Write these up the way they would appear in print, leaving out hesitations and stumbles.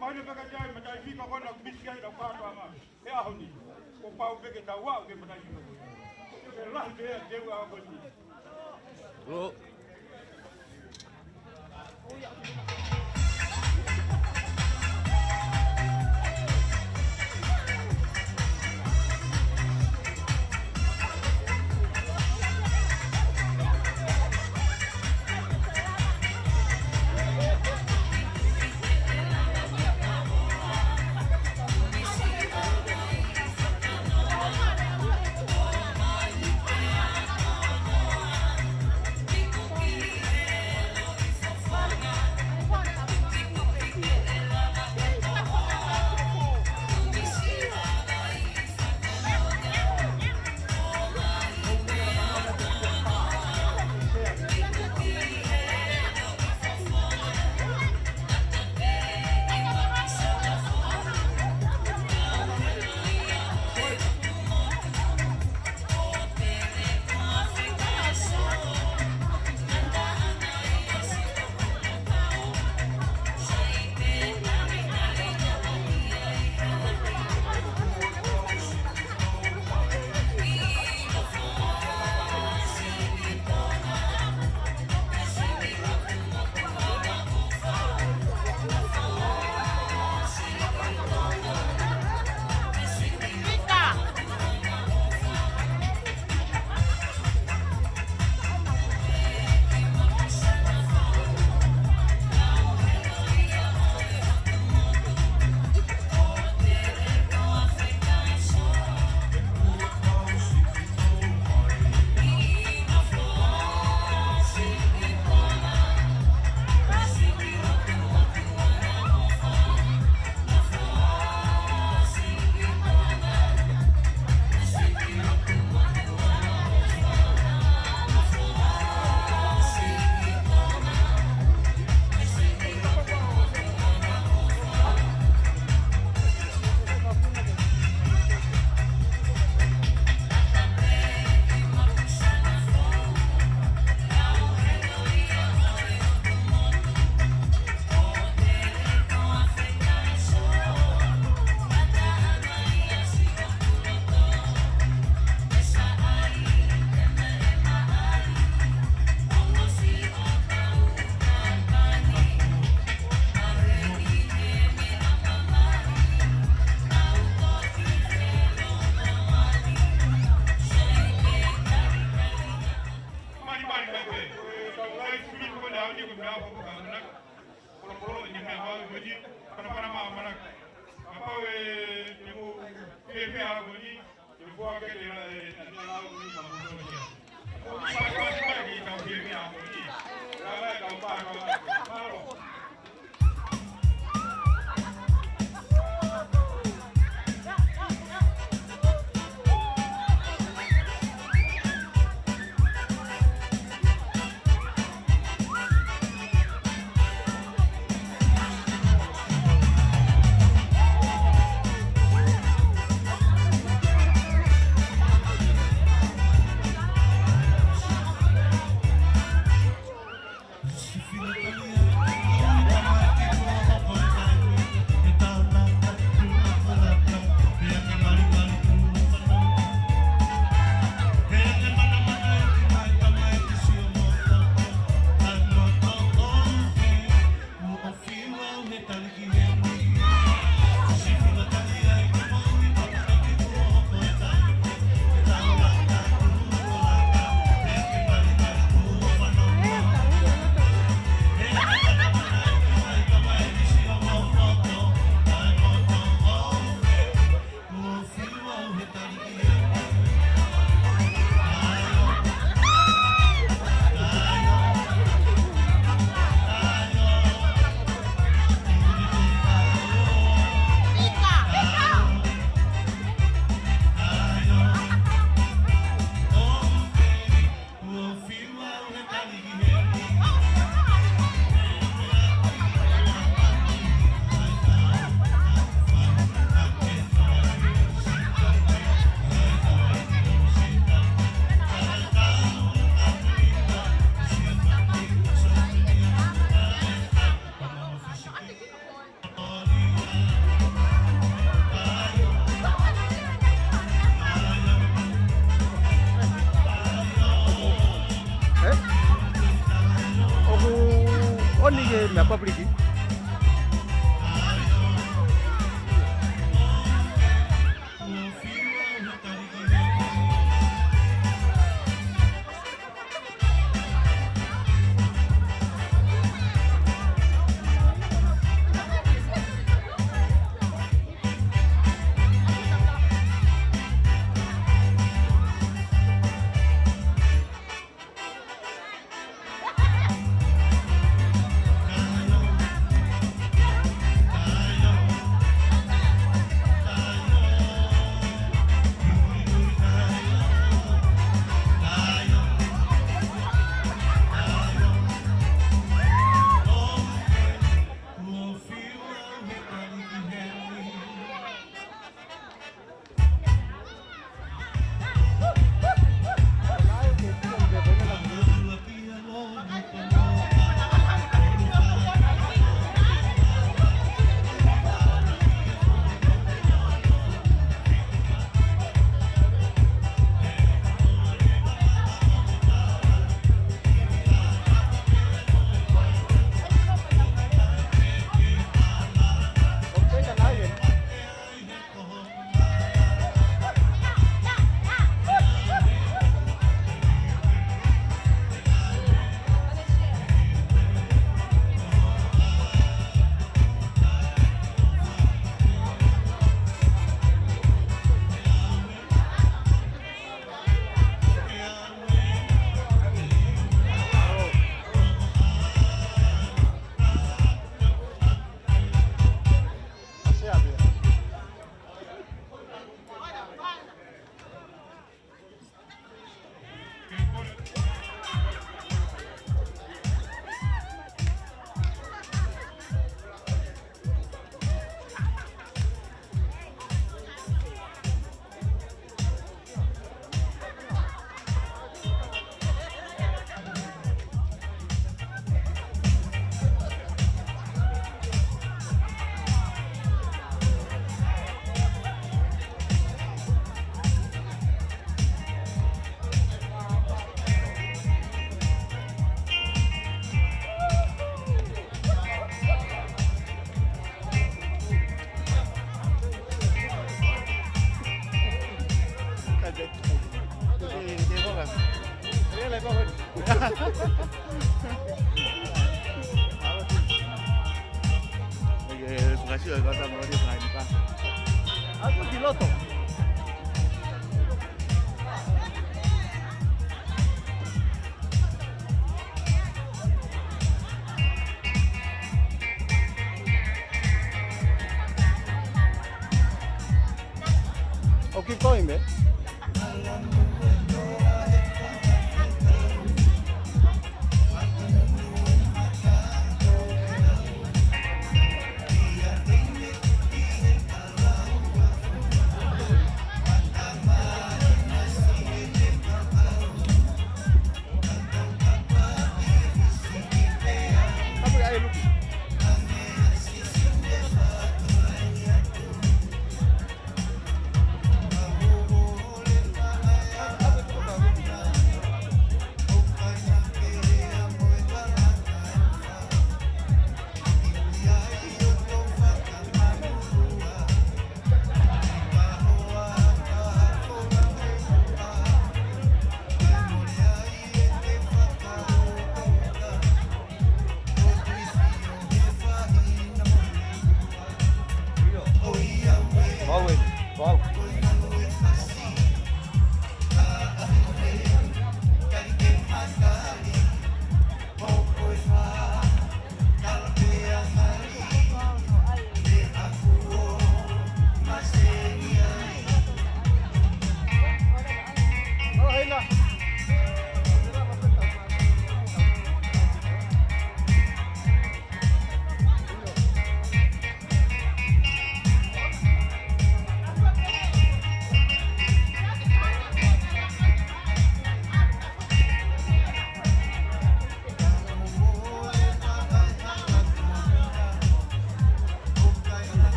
Mana pekerjaan macam ini kau nak bising dapat apa? Ya ni, kau pau pekerjaan tahu ke macam ini. Kelah dia apa ni? Bro. na public. Makasih ya kata mau dimainkan. Aku di loto. Oh, keep going, man.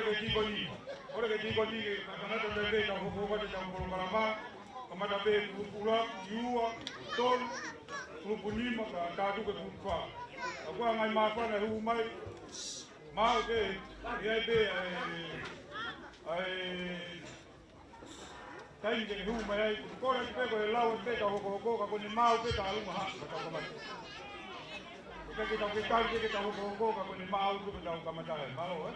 ke tiko ni. Ora ke tiko ni kana to le ta ko ko te tam ko kalama. Kamata be kula yua ton kupuni maka ta tu ke kufa. Aku ngai ma fa na hu mai. Ma ke ye be ai tai ke hu mai ko na pe ko la pe ta ko ka ko ni ma pe ta lu ma ha ka ka ma. Kita kita ko ka ko ni ma u ku ta ka ma ta ma lo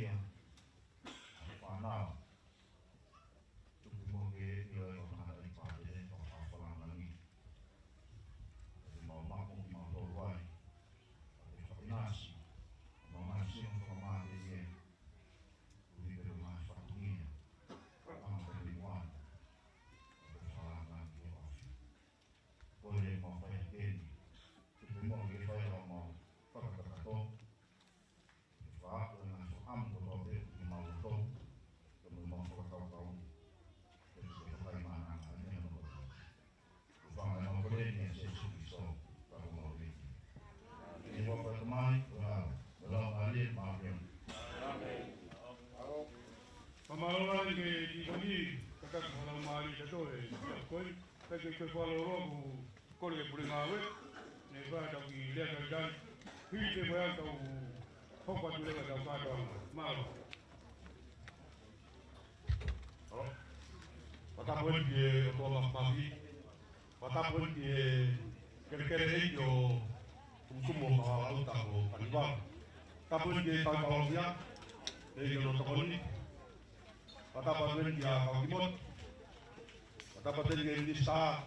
Asia, Panau, Tukumo ke ia orang ada di pada orang orang lagi, mau makmum mau doai, nasi, mau nasi untuk makan dia, beri berumah fakirnya, orang beriman, bersalah dia ofi, boleh mau bayar ini, Tukumo ke bayar mau perkatakan. Aku dengan suam betul di Maluku, kemudian kau jadi bagaimana hanya menurut. Bukan memang boleh yang saya suka kalau mau ini. Ini bapak teman, belum hadir maafkan. Pamarola ke di sini, kakak kalau mari satu koi, kakak kalau rogu koi pulingawe, neva tahu dia kerja, hidup bayar tahu. Pokok tu lega tahu kata malu. Patapun dia tua makabi, patapun dia kerja itu semua mahu tahu panibang. Patapun dia tahu dia, dia lo tahu ni. Patapun dia kau kimot, patapun dia ini sah,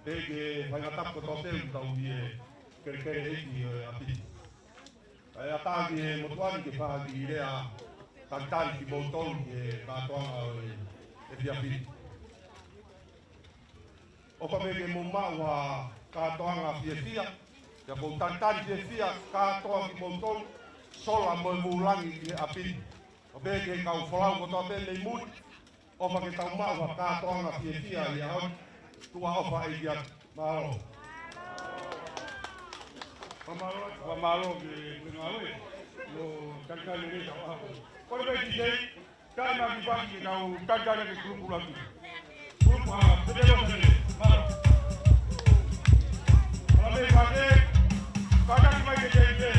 dia banyak tak kau tahu dia kerja itu api. Kaya tagi motuan ke pagi dia tantan ki botol ke katuang e diapi. O pa bege mumma wa katuang a fiesia ya ko tantan fiesia katuang ki botol sola mo mulangi ki api. O bege kau folau ko to le mut o pa ke tau ma wa katuang a fiesia ya on tua o fa e dia malo. Pamalo ke ngawe lo kakak ni tahu apa. Kalau bagi saya, kan lagi bagi kau kakak ni grup lagi. Grup betul betul. Kalau bagi kakak ni macam jadi.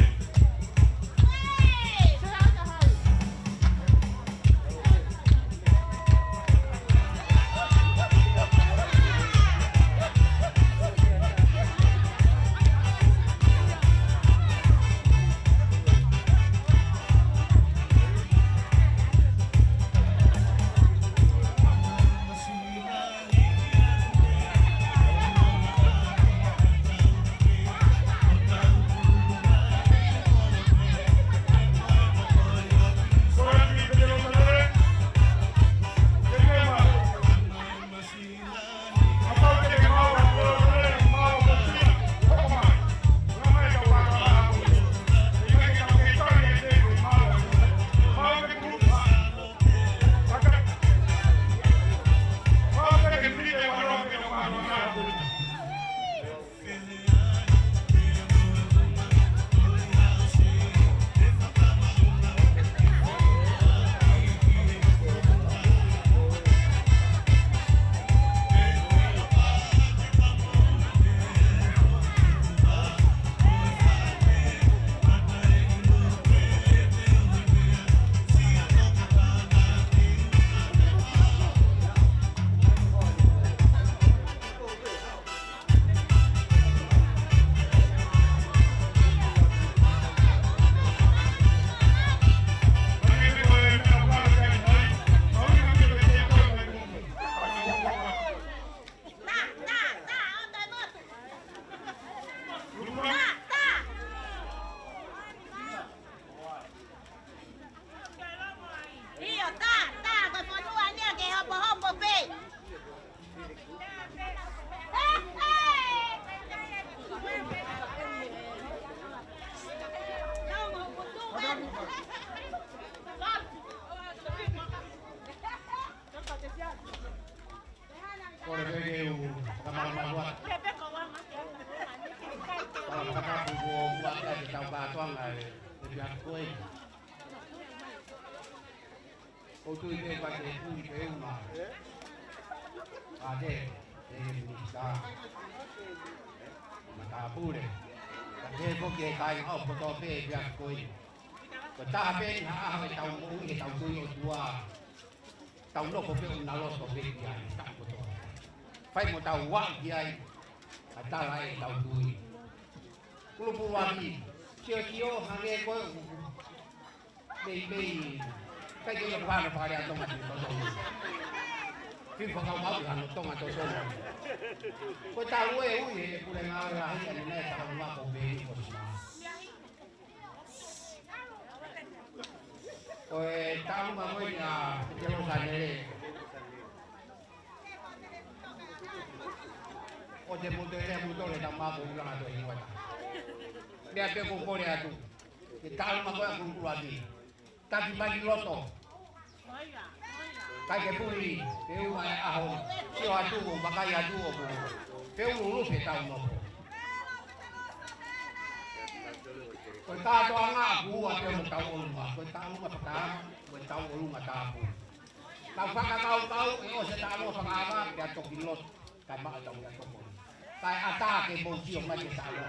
Ta bên ha tàu cũng như tàu tôi ở chùa tàu nó không biết nào lo số bên kia tàu của tôi phải một tàu quăng kia ta lại tàu tôi lúc buổi chiều chiều hàng ngày có cái cái yang pha pha dia tong atu tong phim phong cao máu hàng tong atu tong ko ta we u ku le nga la hi ni ne ta ma ko be ko ma ko ta ma mo ya ke lo sa ne o de mo le ta ma ko la to ni wa dia pe ko ko dia tu ke ta ma ko ku ku ati tapi bagi loto kai ke puli peu mai aho sio atu makai atu o peu lulu pe tau no ko ta to nga bu a pe mo tau o ma ko tau ma ta ko tau o ma ta bu tau fa ka tau e o se ta mo fa ma ya to kilot kai ma tau ya to kai ata ke mo sio ma ke ta lo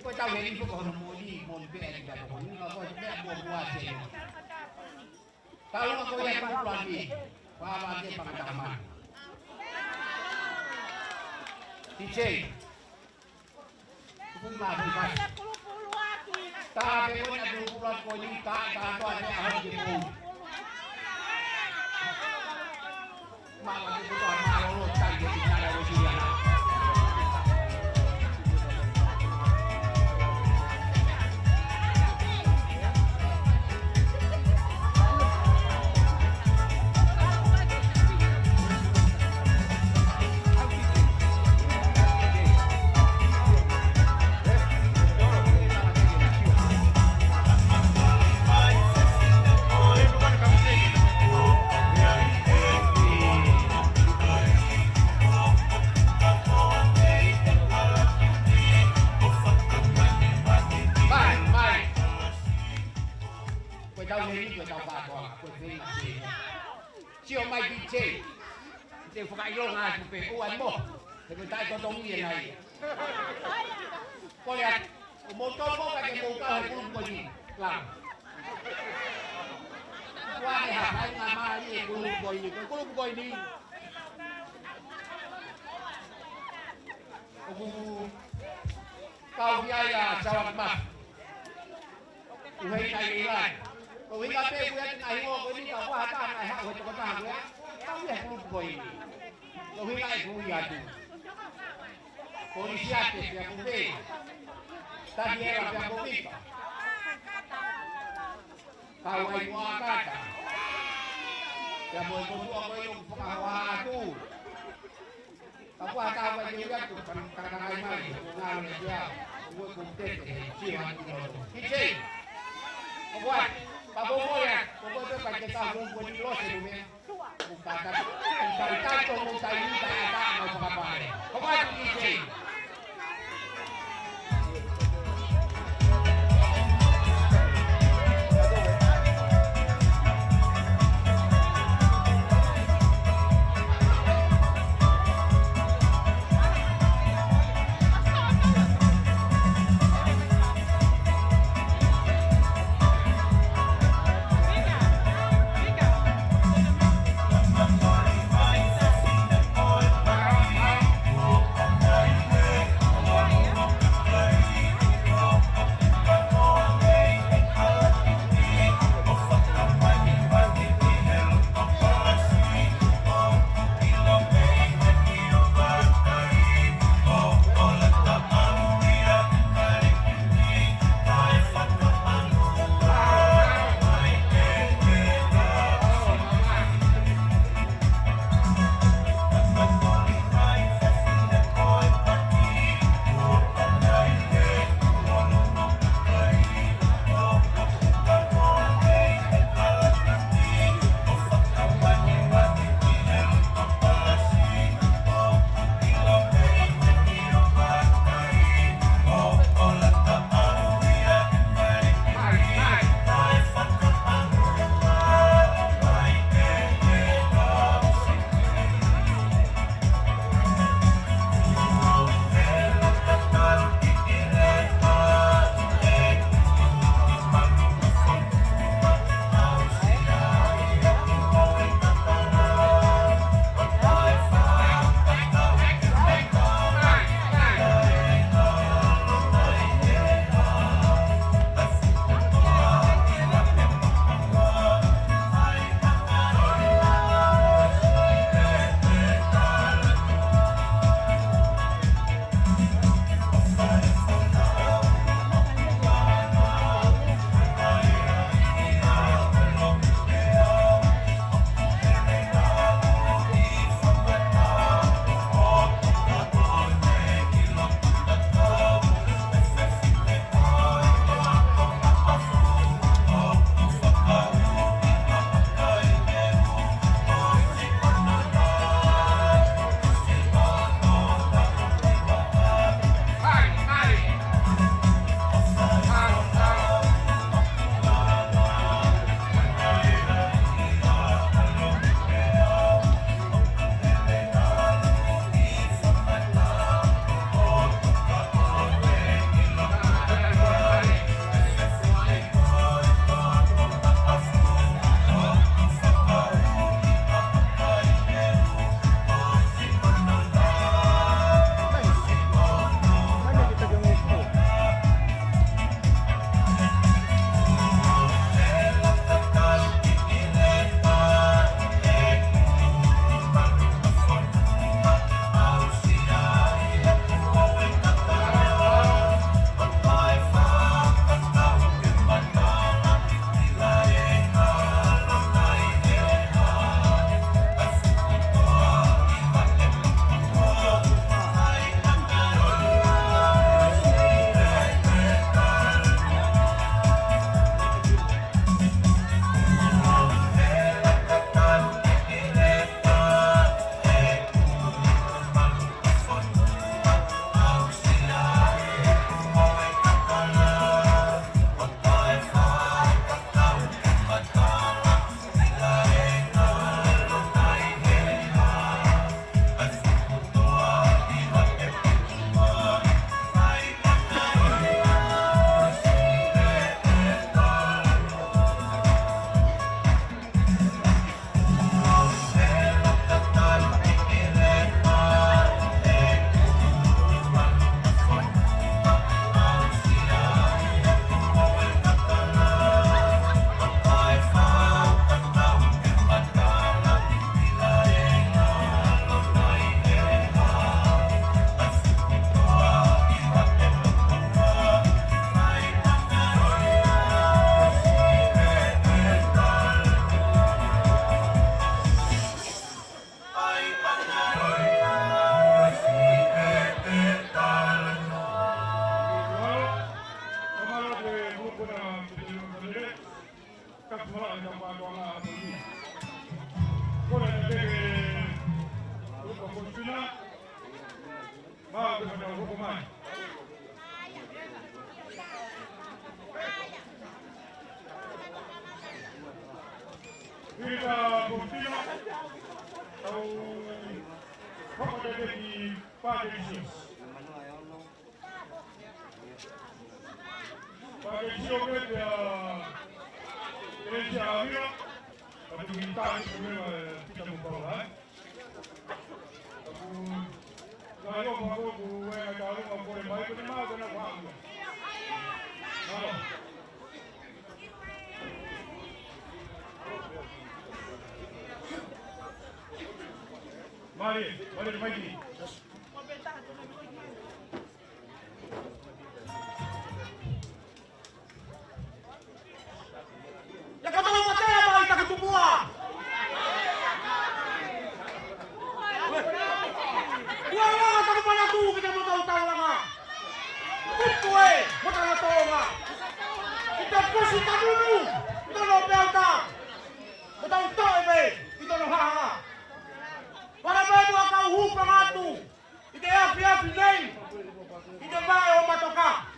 ko tau he ni ko mo ni mo pe ni ka ko ni ko be bo bo a se kalau kau yang mampu lagi, bawa dia pengetahuan. DJ, kumpulan bebas. Tapi kau nak kumpulan kau ni tak kau ada harus dibu. Malah itu kau malu tak jadi cara usia. Chiều mai đi chơi, thì phải lo ngài chụp về cô anh mo, thì người ta có đông gì này, có lẽ một chỗ có cái một cái cũng có gì làm, qua này hạt anh mà mai gì cũng coi đi, kau biaya jawab mas, uhe này là Kau ingat pe buat ngai ngo ko ni ka wa ta ngai ha ko ko ta ha ta ya ku ko ni kau ingat ku ya tu polisi ate ya ku be ta dia la ya ku bi kau ai wa ka ta ya mo ko tu ko yo ku ka wa tu ka wa ta ba ni ya tu kan ka ngai mai nga le ya ku ku te chi ha ni chi ko wa Pabomoya, pokoto pagkita mo ko ni Los ni kung tatat, kung tatat mo sa iyo sa ata mo sa kapare. Kumain DJ. Koko dede di Padecio. Padecio que herencia arriba, para pintar el problema de Tita Mupaula. Lalu aku gue nggak tahu mau boleh baik atau mau kena paham. Mari, mari mari. Ya kata orang mati apa kita ketumua? Ya Allah, kata mana tu kita mau tahu lama. Kuwe, mau tahu lama. Kita pusi dulu. Kita lo belta. Mau tahu ebe. Kita lo haha. Para babu akau hu pangatu. Kita ya nei. Kita bae o matoka.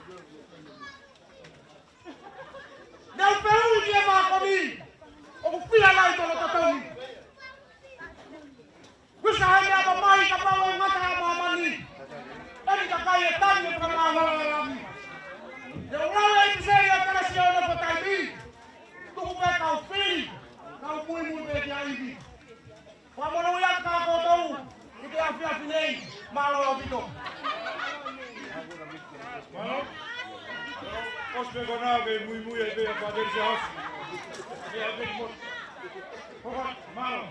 Del Peru dia makoni. O pila lai tolo tatoni. Bisa hanya apa mai kapal ngata mamani. Tadi kakaya tadi pengalaman. Yang lain saya akan siapa petani. Tunggu kau pilih. Kau mui media ini. Pamono yang kau tahu. Itu afiaf ini malu itu. Malu. Os pegona que muy de padecer house. Ya vemos. Malu.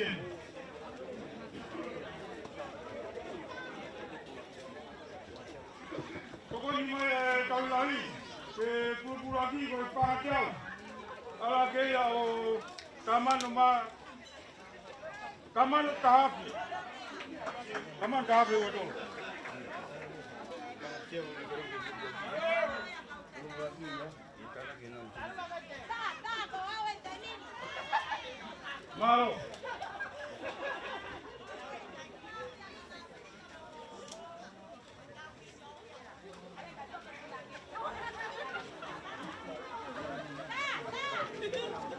Ian. Koko ni mai kaulari ke pulpulaki ko pakau. Ala ke ya o kaman kahapi. Kaman kahapi wato. Malo.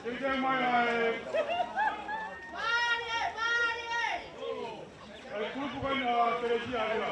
Jadi mai grupo bukan televisi ada.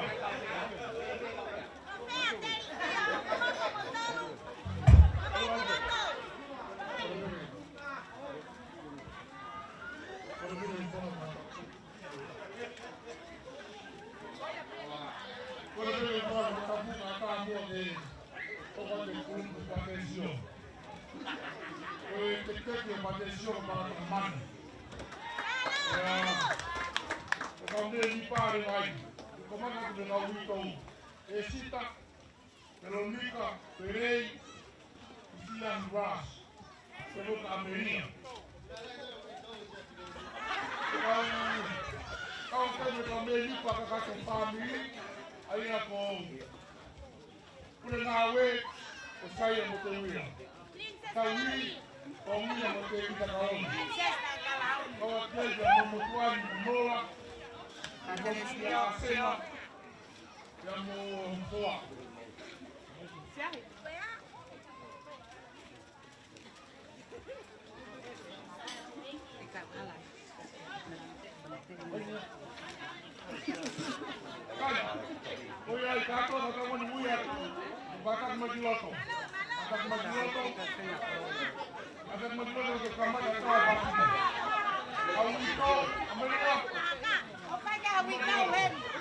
Quando ele para vai, como é que ele não lutou? Excita, pelo mica, perei, e se ras, pelo caminho. Kalau kau também limpa a casa de família, aí é bom. Por nawe, o saia motoria. Saí, comia motoria da calma. Kau kerja memutuan mola. Vamos criar a cena e vamos voar. Olha aí, tá toda a mulher. Vai estar com majiloto. Vai estar com majiloto. Vai estar com majiloto que cama da tua vacina. Aumento, aumento. We go in.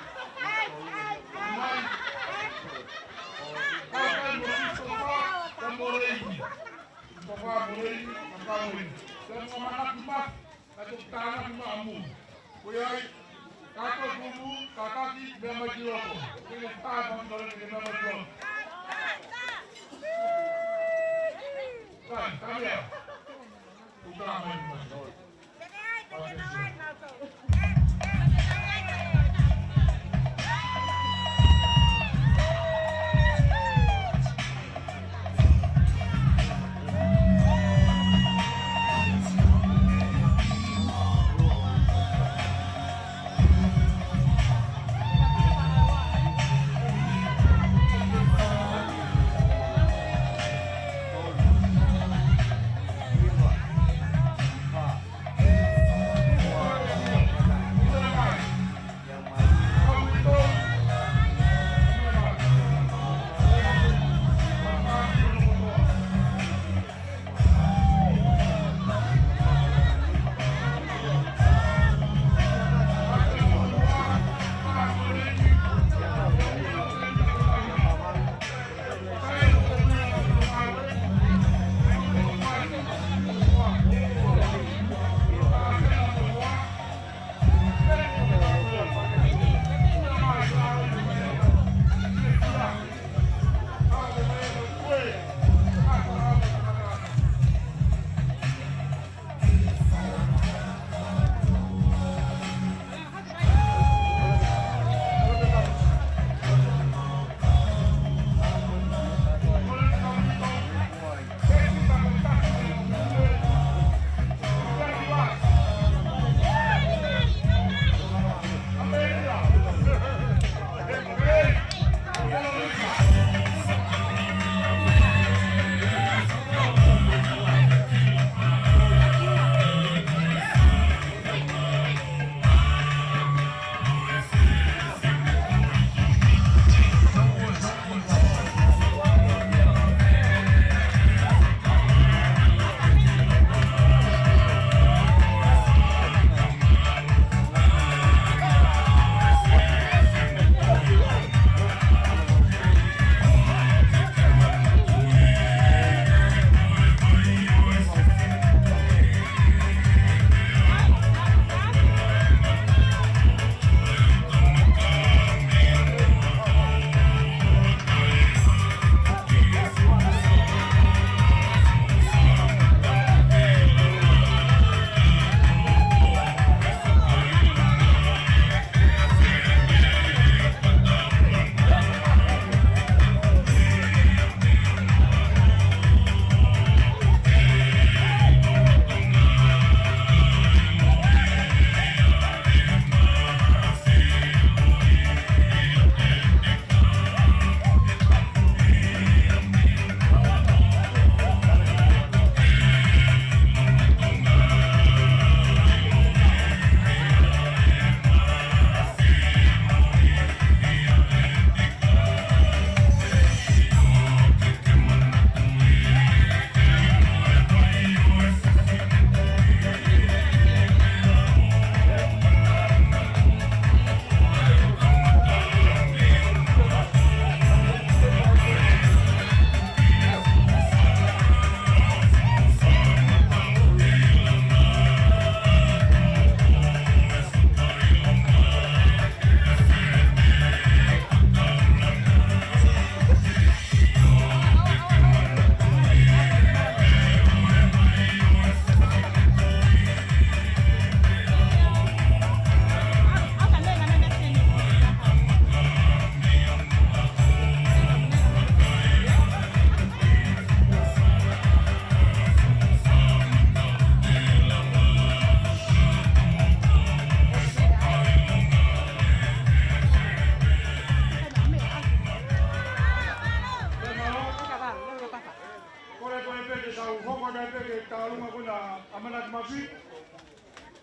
Mafi,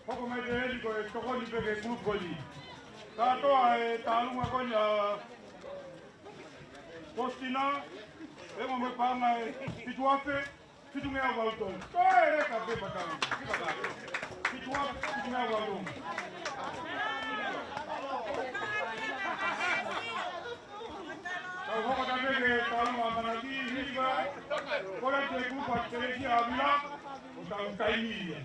Hoko mai te heli ko e tokoni peke grup koni. Katoa e tālunga koni a Postina, e mo me panga e Pituafe, Pitu mea wauton. Koe e reka pe patang, Pituafe, Pitu mea wauton. Tau hoko ta peke tālunga manaki, hiba, kora te grupa tereki avila, o tau taimia.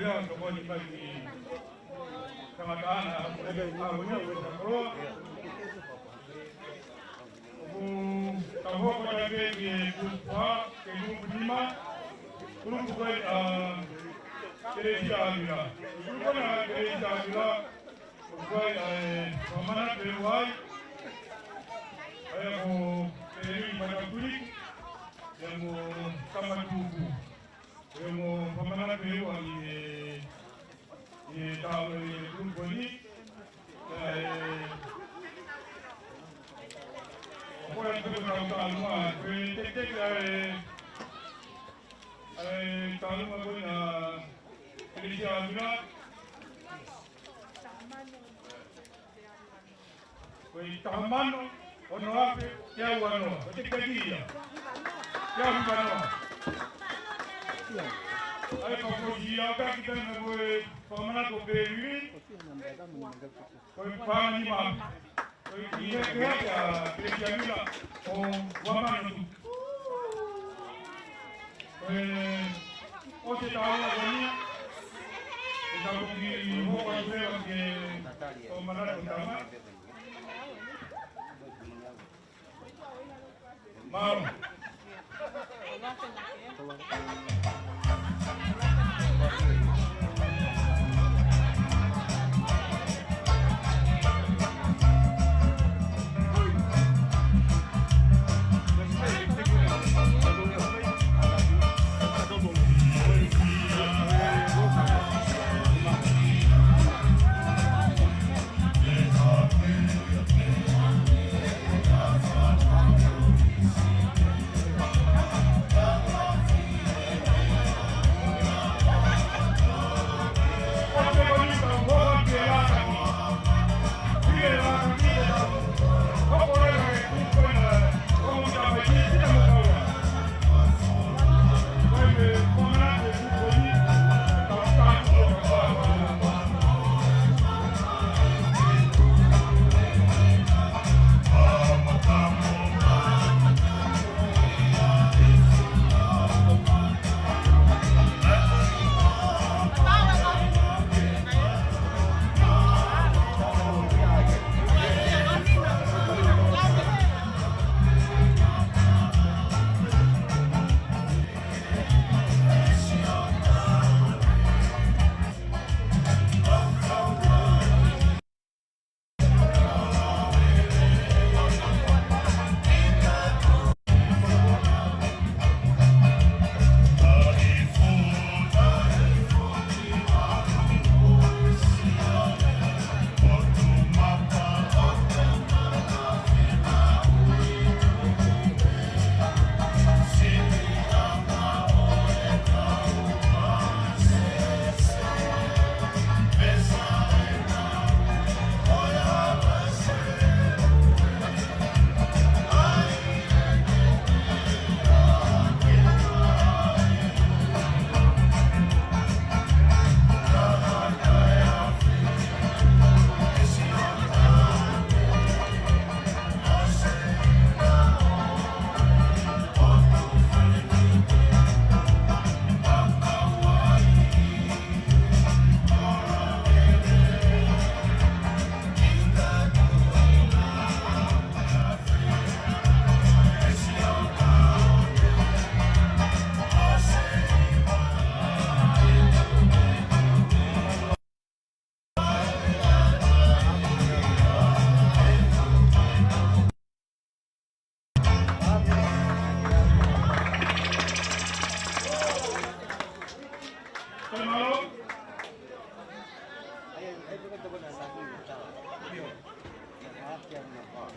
ya tokoni bagi tangata-ana mwenyewe kwa tahu pada bagi kupa kedua lima kurung bukan gereja agila bukan gereja agila bukan pemana berwai ayah mo peri pada kulit yang mo sama tubuh yang mo pemana berwai ini tahu ini kurung ini orang itu tahu mah, tek tahu mah punya gereja agila, taman orang apa yang warna, tek dia, yang warna. Ayah kau dia apa kita nak buat pemanah tu beri, kau faham ni mah. Ini kerja gereja agila, waman itu. Oh kita tahu ini, kita pergi bukan pergi pemanah utama. Mau.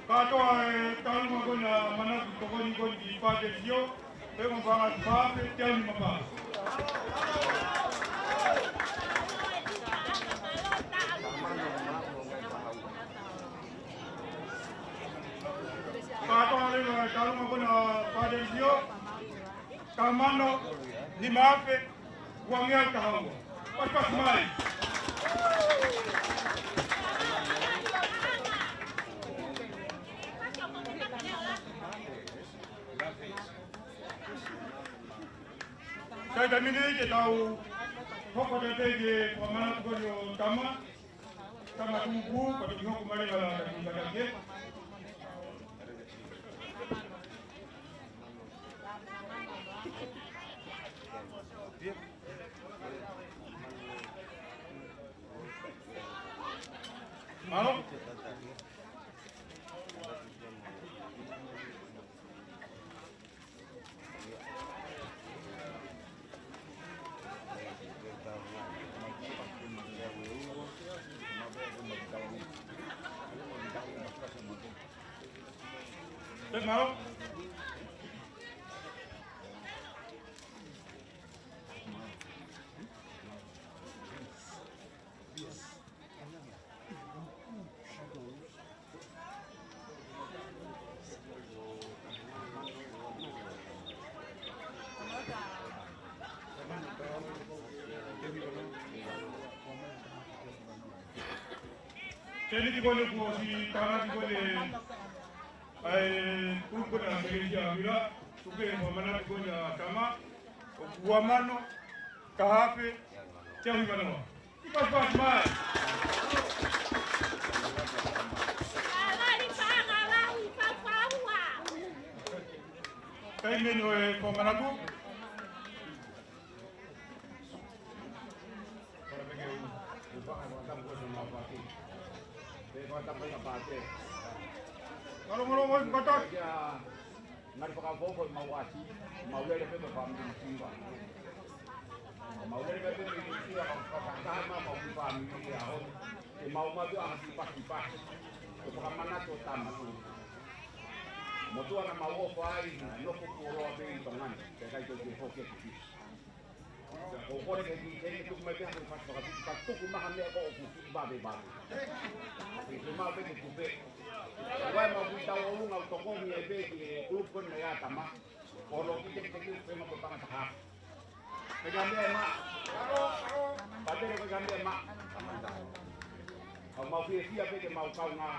Kato ay tahu mo na mana pokoknya ko di pagi dia, pero bangat pa tiang mapa. Kato ay tahu mo na pagi dia, kamano ni mape wangyal tahu. Pas mai. Saya dah minit je tahu Hoko de teje kwa maana tuko kama tuku kwa tukio kumali la kumbadake. Malo? Malo? Jadi di bawah kursi tanah di bawah kumpul dan sekerja bila suke pemana di bawah sama uamano kahape jauh di mana? Pas mai. Kau ini pemana tu? Kalau mau kotor. Ya, nari pakafoko mau wasi, mau lele pepe family simba. Mau lele pepe simba sama mau family ahon. Mau madu ang sipas. Pakamana to tama tu. Motu ana mau fai, no puro abe bangan. Kaya ito di focus di. Kung ko rin hindi ko may pera ng pagkakasip, kung kumahami ako o kung babe-babe. Kumabe ni kube. Kaya mabuta ko ng tokong niebe di grupo na yata ma. Olo kita ko mapapanga sa hap. Kagambi ma. Pati na kagambi ma. Ang maufiya pwede maukaw nga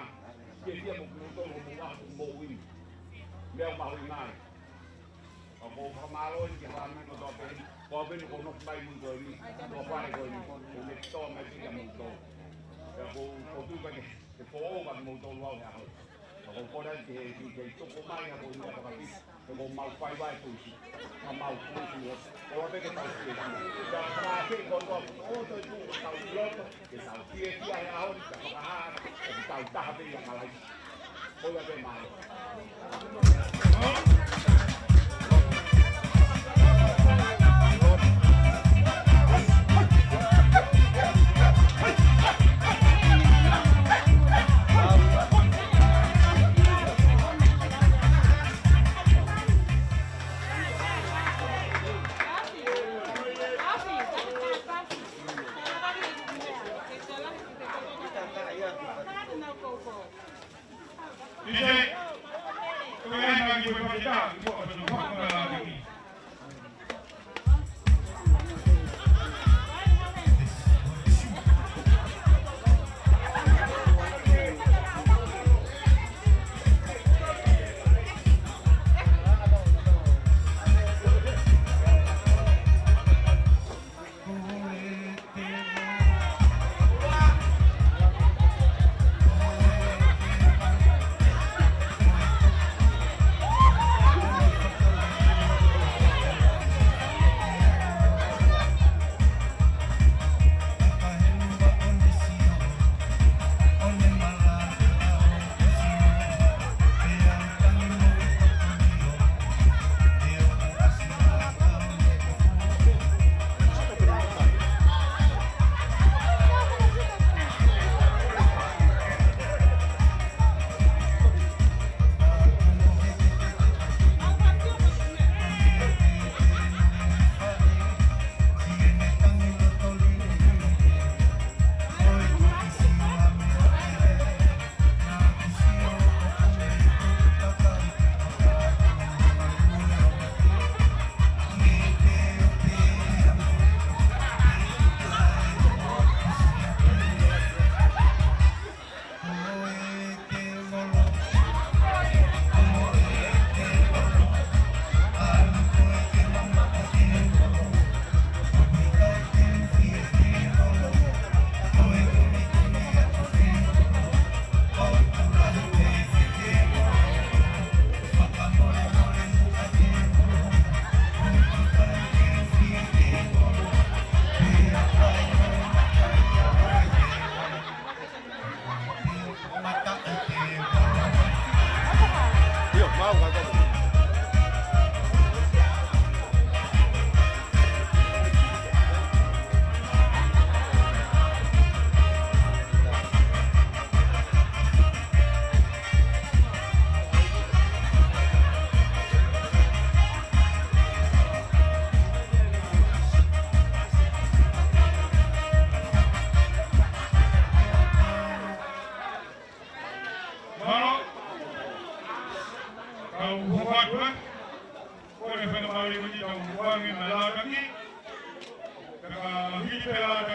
siya magluto mo uwin. Meron mahuingay. Ako kamalo hindi kami magdopin. Kobe ni kono bay mundo ni, kopa ni kono, kung ito may tiga mundo. Kaya kung tu ba ni, kung ba mundo luaw niya ako. Kung ko na ito kumay ako hindi ako kapit, kung maupay ba ito si, maupay siya. Kung ba kita siya, kaya kasi kung ito tao bloto, kita siya ay ahon, kapakahan, kita tahabi yung alay. Kung ba malo.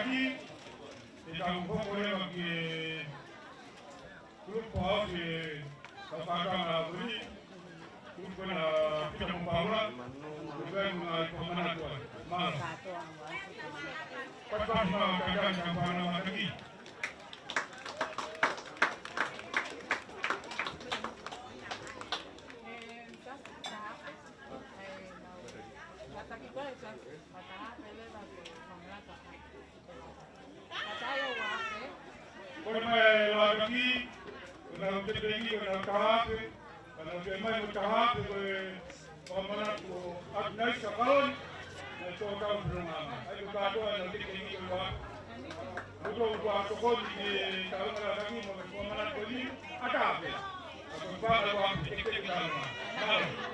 lagi kita lupa boleh bagi grupo ke kapag beri grupo na kita membawa bukan pemenang tuan mal pasal kadang yang mana lagi lagi kalau terjadi kalau kahap kalau memang kahap pemenang tu agnes sekarang itu akan berenang itu kado nanti ini juga untuk aku di tahun lagi pemenang ini ada apa aku baru aku cek dalam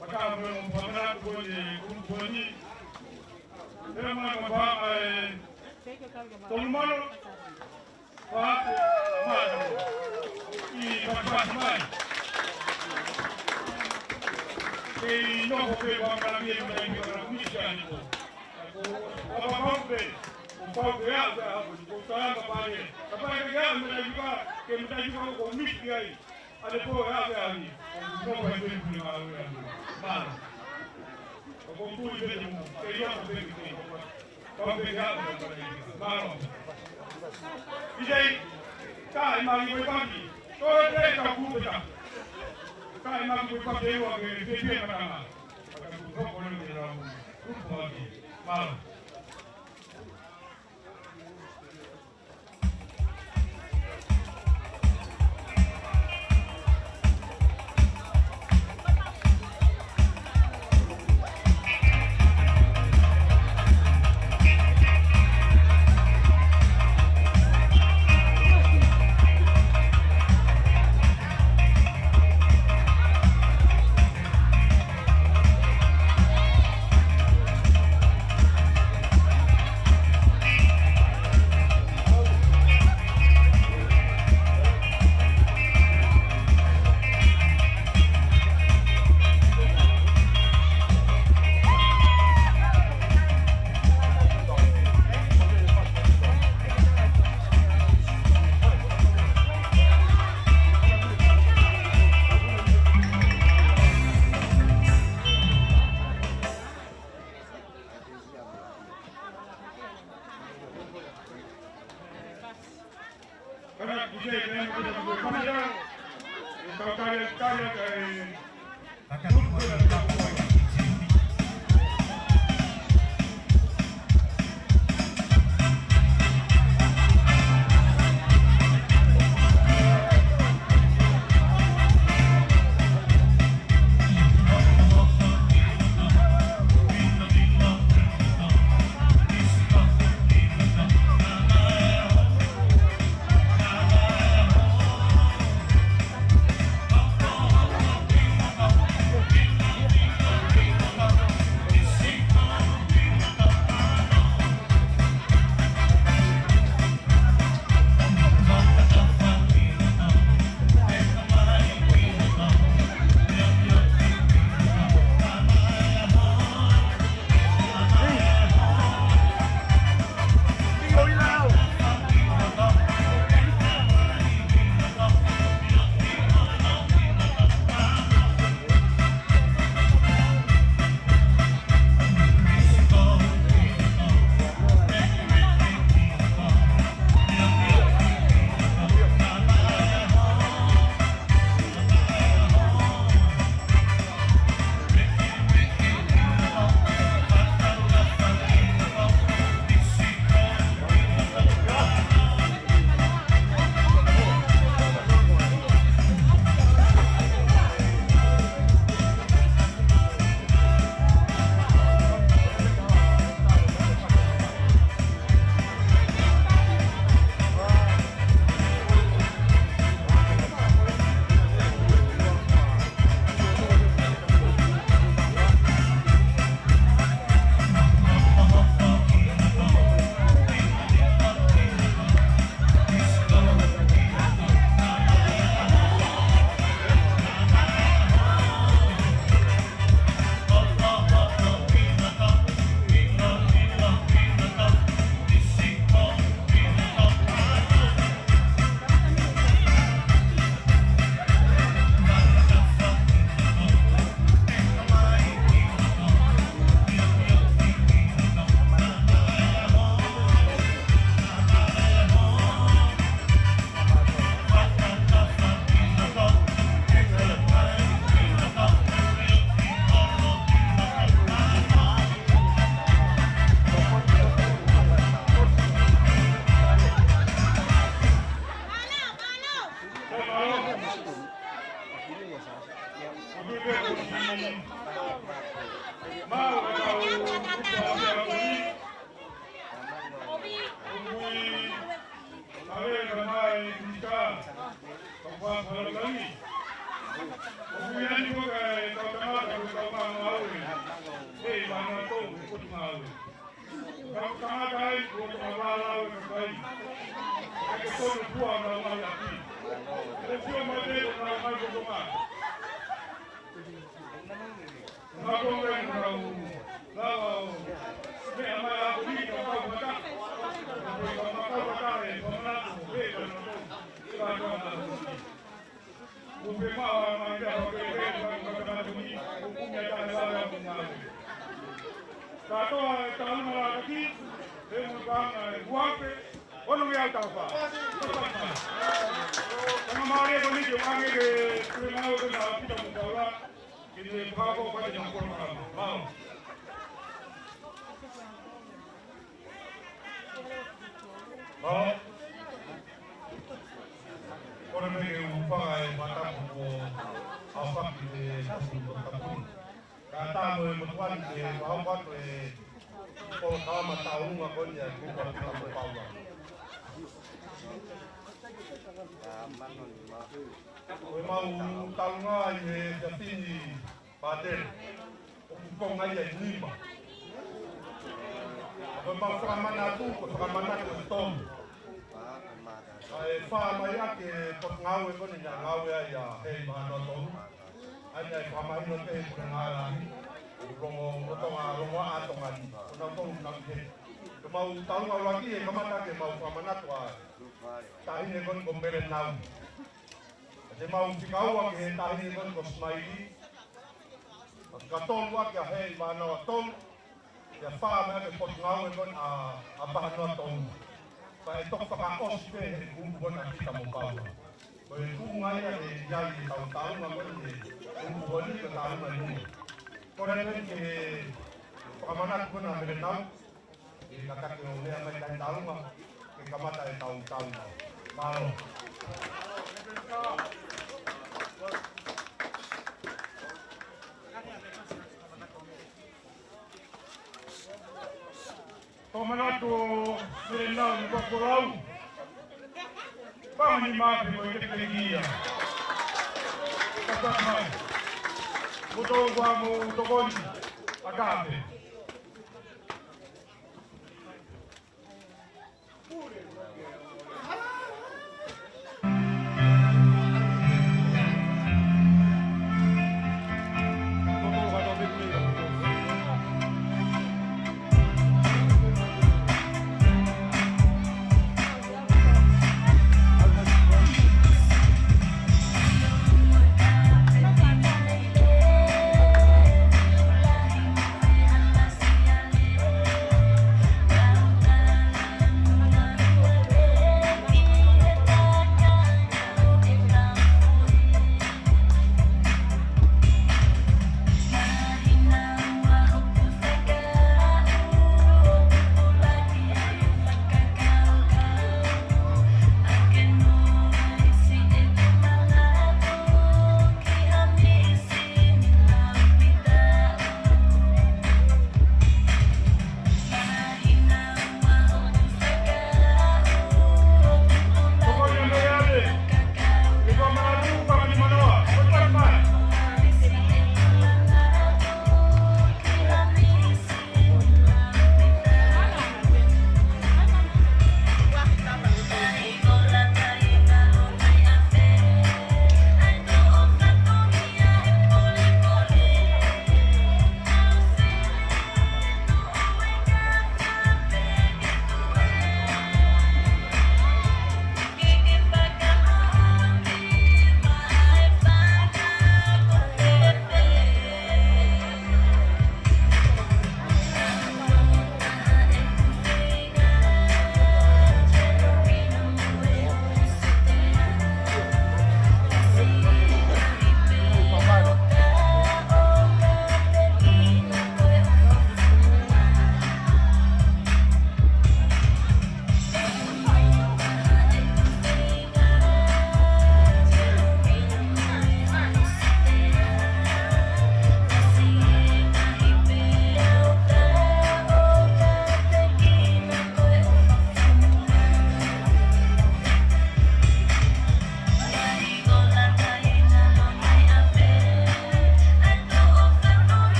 Maka mpamana kwenye kumponi. Tema mpa tolmano pa mano. I pasmai. Che non poteva cambiare una commissione. Un po' di alta, un po' di ale po ya ni no ba be ni ma ya ba ko ku be ni mo ke yo be ni ko be ya ba no ije ka ma ni ba ni to de ka ku be ta ka ma ni ba de yo ke be be ma ma ka ku ko ko ni ra ku ko ni ba no Kau ngawe. Kalau kangai buat mawala kai. Aku solo buat mawala lagi. Aku made na mai boma. Ngako ngai ngau. Lao. Me amai aku ni kau mata. Kau mata ni mana tu? Bukan mahu manja bukan bukan ni bukan jalan lawan mengalir. Kalau tahun lagi, bukan buat orang yang tahu apa. Kalau mari kami jangan ke kerana kita tidak mula ini bahawa pada jam korban. Mau. Mau. Orang yang upaya mata buku apa kita sebut kapun. Kata bermuatan di bawah tu, kalau kau tahu ngapain ya bukan kamu tahu. Mau tahu ngai jadi ni badan, bukan ngai ni mah. Mau keramana tu, keramana tu tom. Fama yake pot ngawe ko ni ngawe ya hei mana to anya fama ino te ngala rongo rongo ato ngani na to nang he mau tau lagi e kamata ke mau fama na to tahi ne kon gombere nau je mau tikau wa ke tahi ne kon ko smaili katol wa ke hei mana to ya fama ke pot ngawe kon a bahano to Pai tok pakakos pe bumbon na kita mo pa. Pai tungai ya de jai tahu ngamon de bumbon ni ke tahu na ni. Koran ke pamanat ko na merenau. Di kakak ko le amai dai tahu ma ke kamata e tahu. Mau. Pamanato merenau ni bakurau. Bang ni maaf mo ite pegia. Kasama. Muto gua mo tokon. Agape.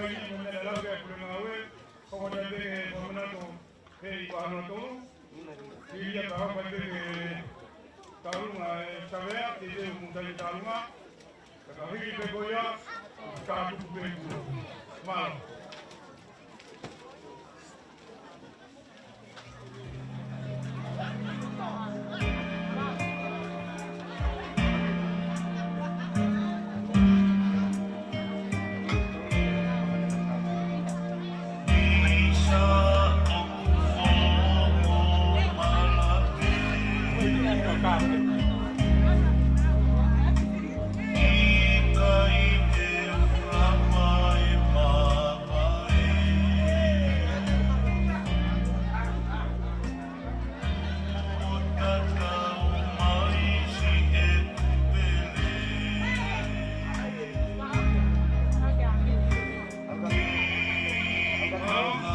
mai ni mo na la ke pule ngawe ko mo de ke mo na to he I pa no to I ya ka pa de ke talunga sabea ke de mo dai talunga ka hiki pe ko ya ka tu pe ku ma Oh,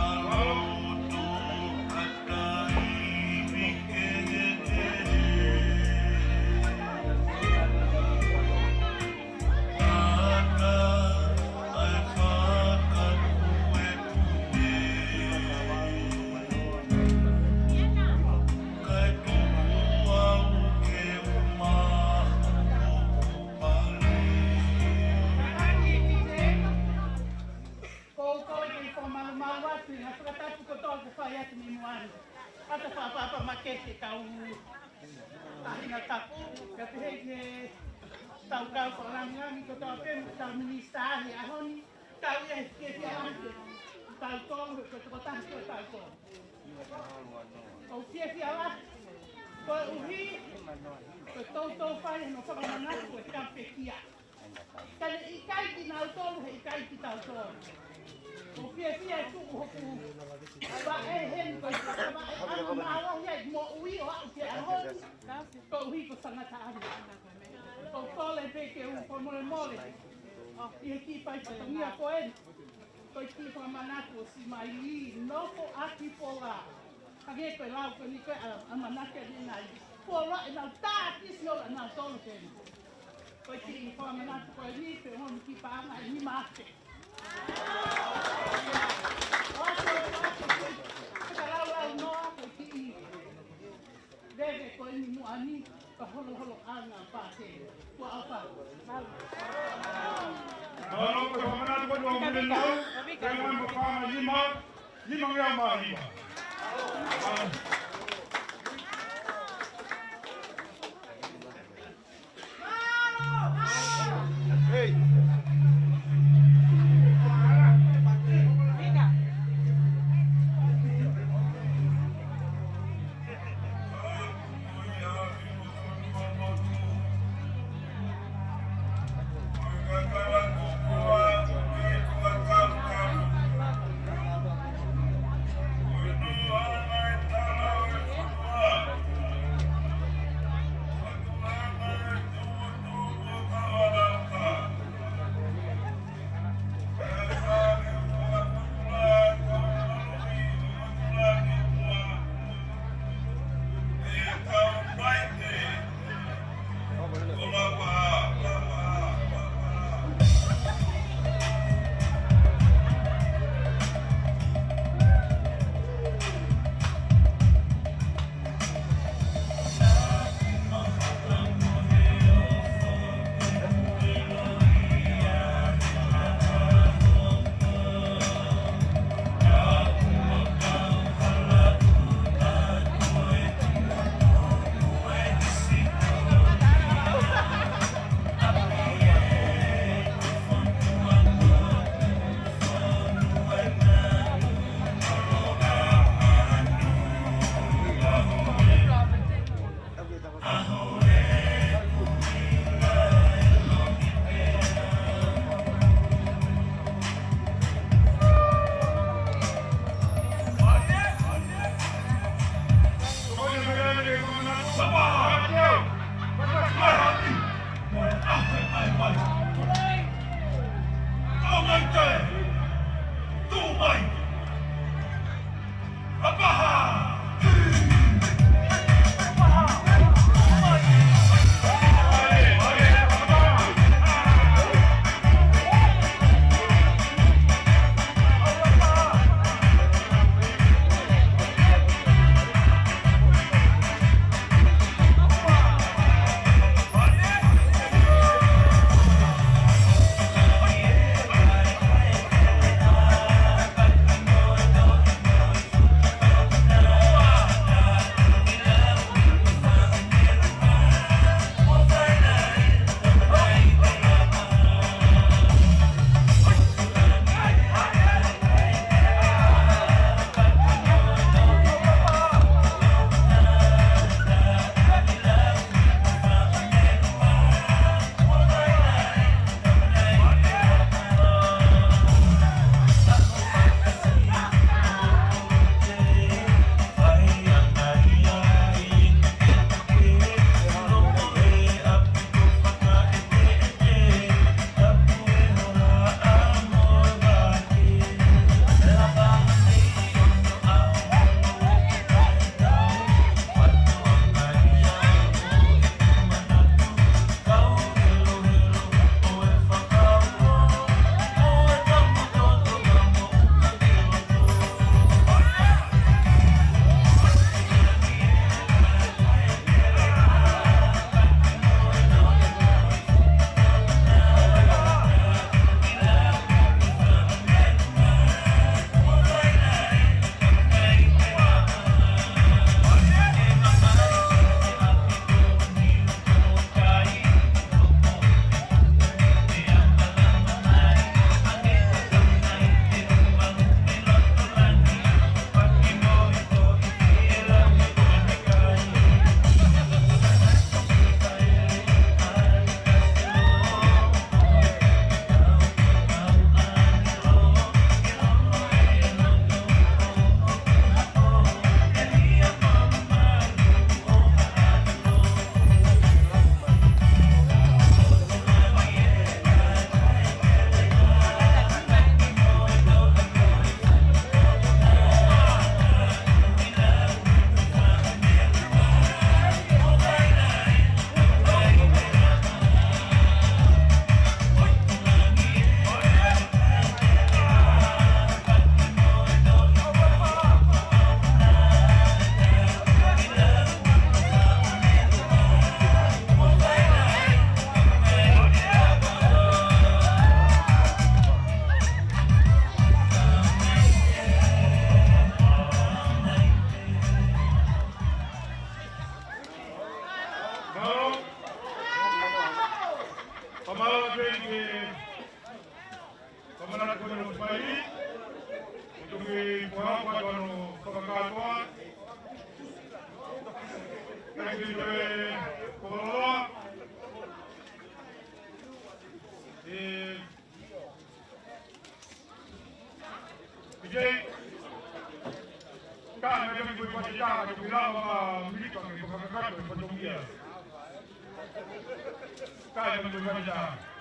Jay. Kaya na kami po pasita at bilang mga milito ang ipagkakato ng patumiya. Kaya na kami po pasita.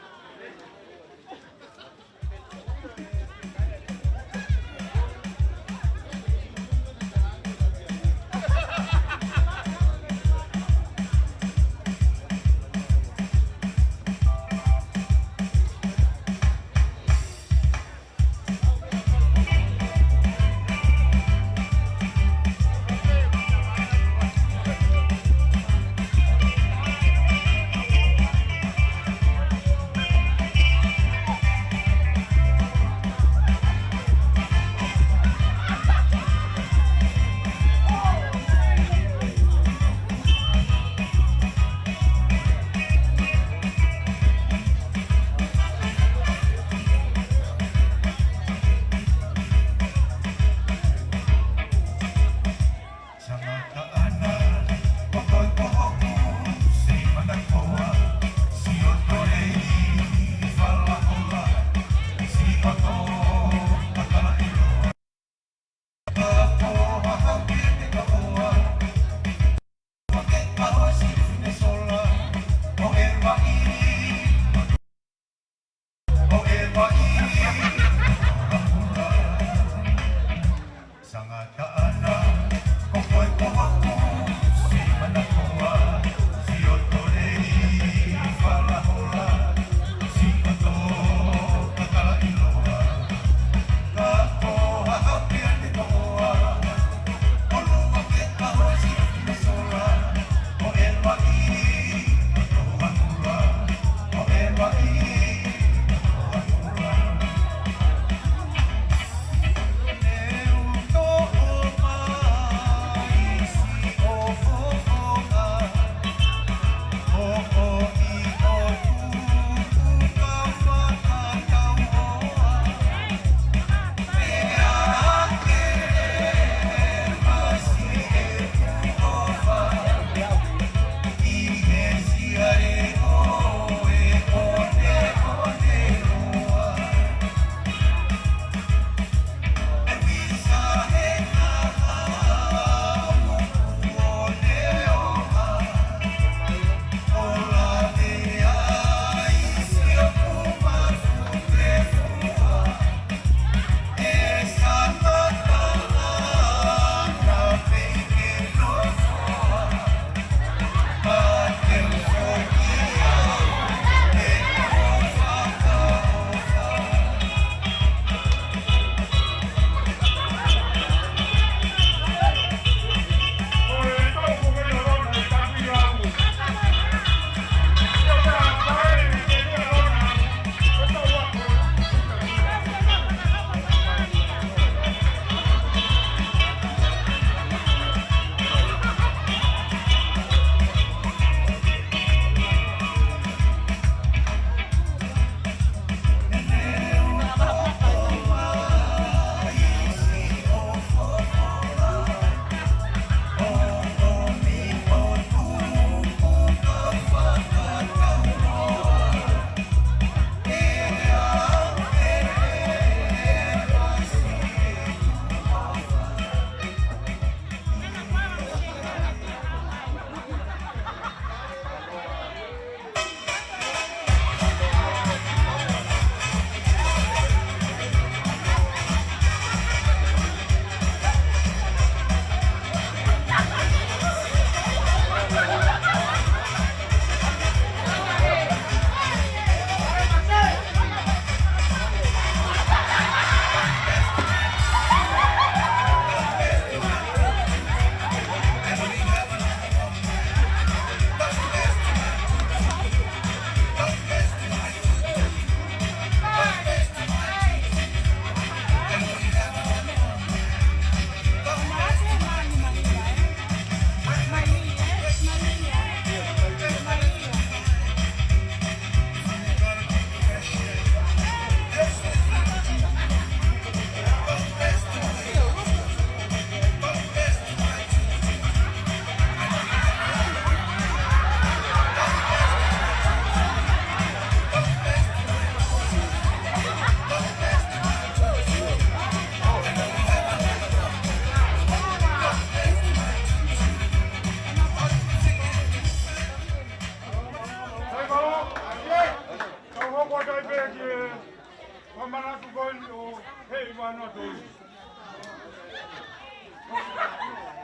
wano tolu.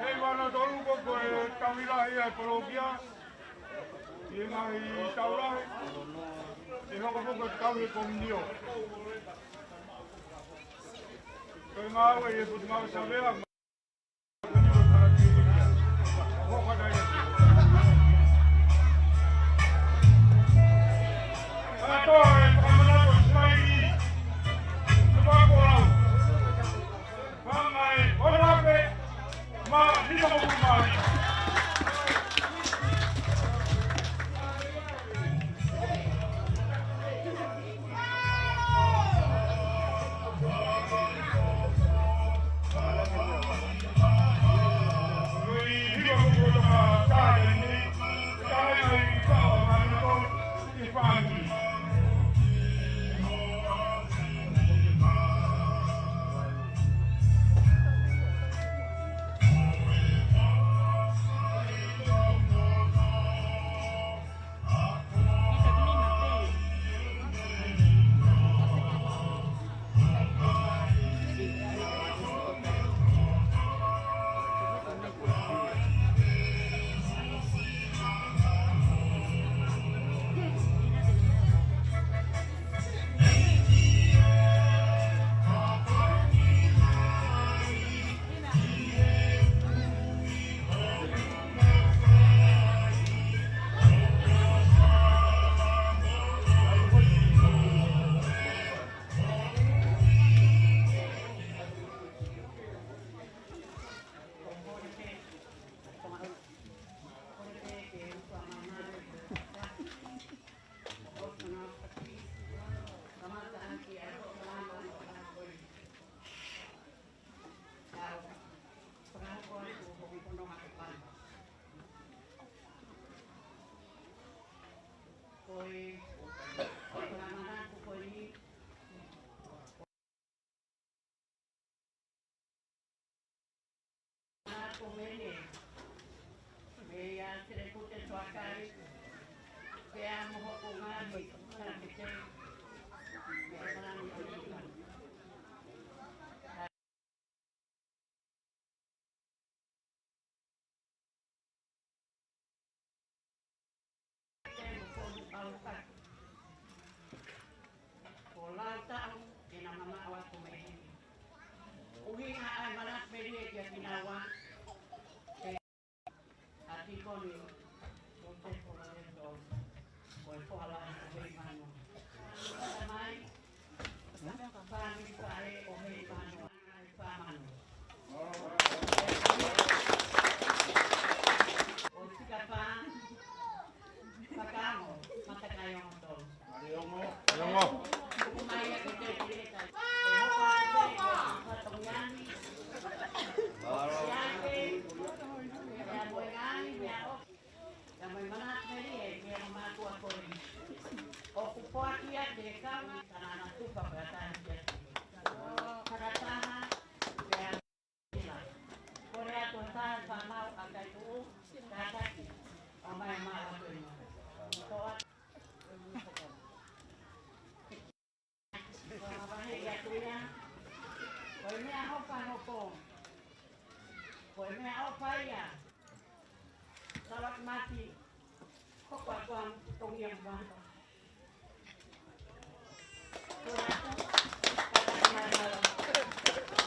Hei wano tolu ko koe tawilahi e kologia. I ngai taulahi. I hoko poko tawi komunio. Koe ngāwe e puti ngāwe savea.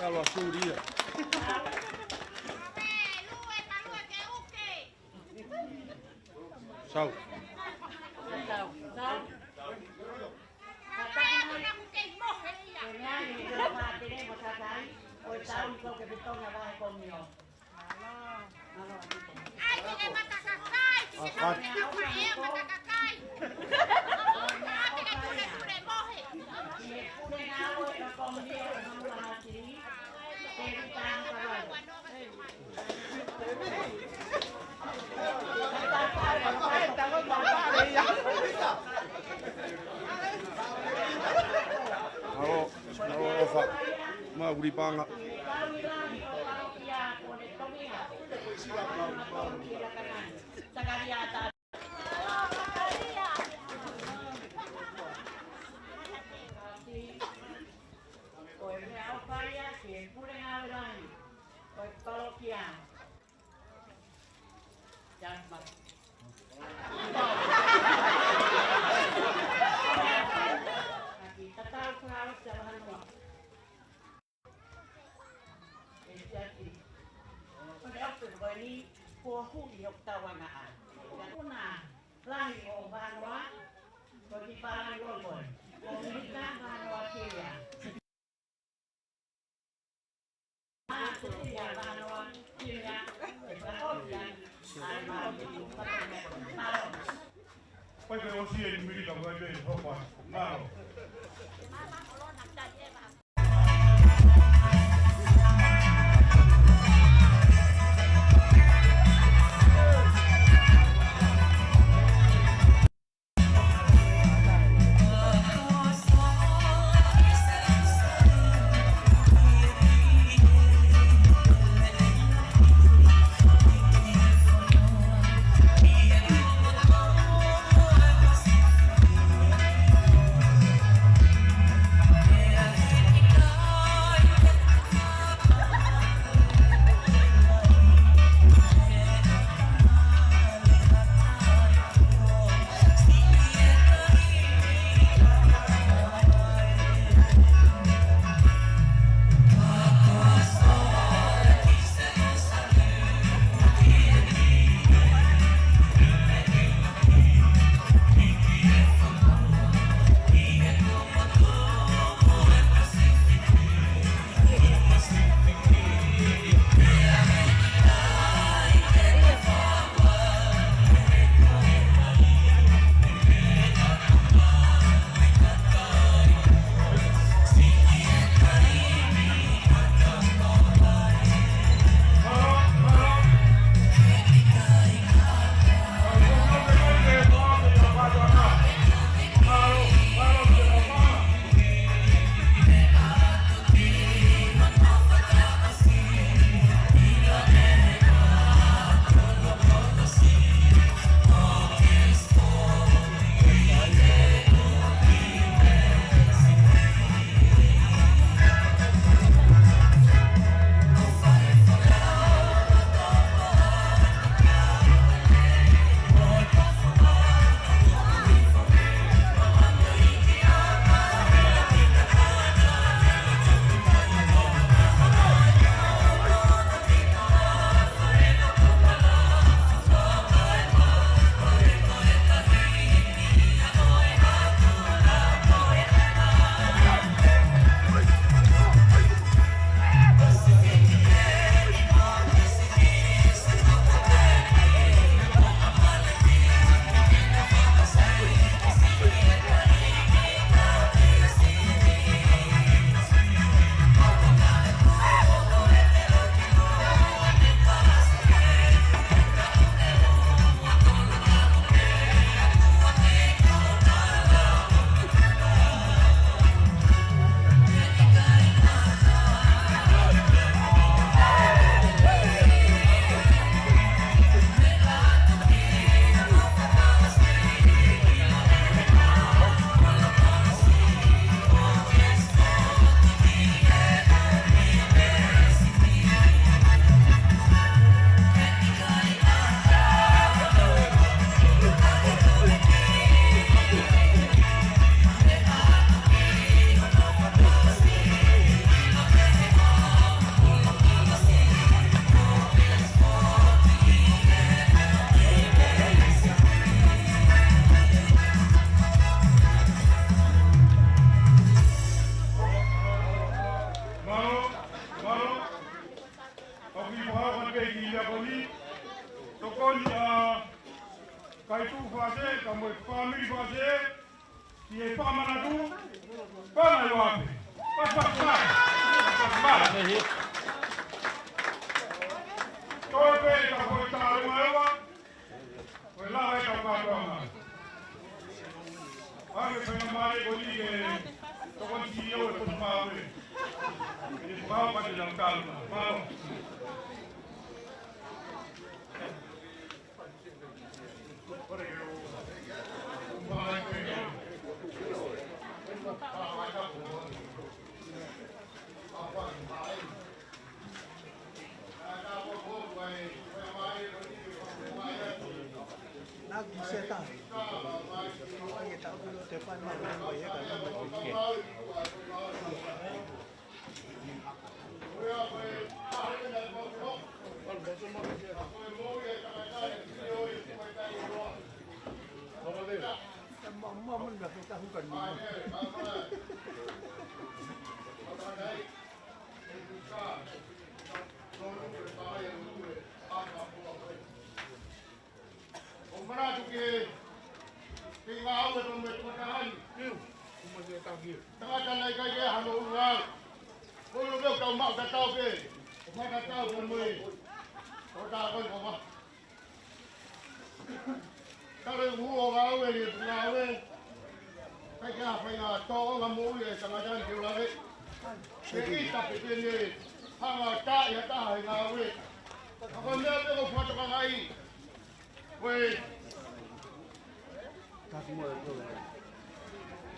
Ela suria. Sau. Mauripanga. Oi, pulang alam. Kalau kia. Jangan mak. Kita tahu kalau jalan mak. Jadi, pada waktu ini, kuah hidup tawanaan. Kuna, lahir orang tua, bagi para orang, orang tua kia. Poi per così è il milito come detto, no. Kai tu fase, kamu family fase, si pa manatu, pa na yoape. Pa. Tope ka ko ta lewa. Wala ai ka pa do ma. Ai pe na mare ko ni ke to kon si yo ko ma we. Ni pa pa de jam calma. Pa. Apa xe tải. Anh ấy tạo cái depan mà anh bày cả năm mươi nghìn. Mong mình được người ta không cần mình. Ông pernah juga tinggal di pemerintahan. Tengah jalan kaya hanu orang. Kalau dia kau mak kata ke, mak kata bermui. Kau tak akan kau. Kalau huo gawe ni gawe. Kaya apa yang tahu kamu ni tengah jalan gawe. Jadi tapi ni hang tak ya tak gawe. Kau ni apa kau buat orang lain? Wei.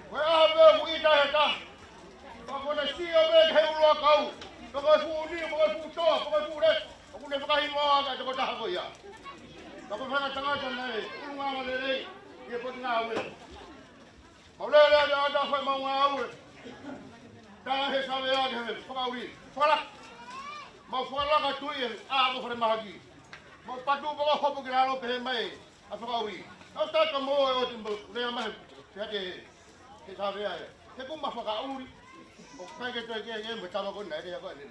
Wei apa mui dah dah. Kau nak siapa yang keluar kau? Kau funi, kau futo, kau furet. Aku ni pakai himau kat kau dah apa ya? Kau pernah tengah jalan ni, kurang ada ni. Dia pun ngawe. Kau le ada apa mau ngawe? Dah hesab ya dah. Kau ni, falak. Mau falak kat tu yang aku pernah mahagi. Mau padu bawa hobi kerana pehmai. Apa kau ni? Kau tak kamu yang timbul. Dia mah jadi hesab ya. Saya pun masuk kau ni. Kaya kita macam apa nak dia apa ni?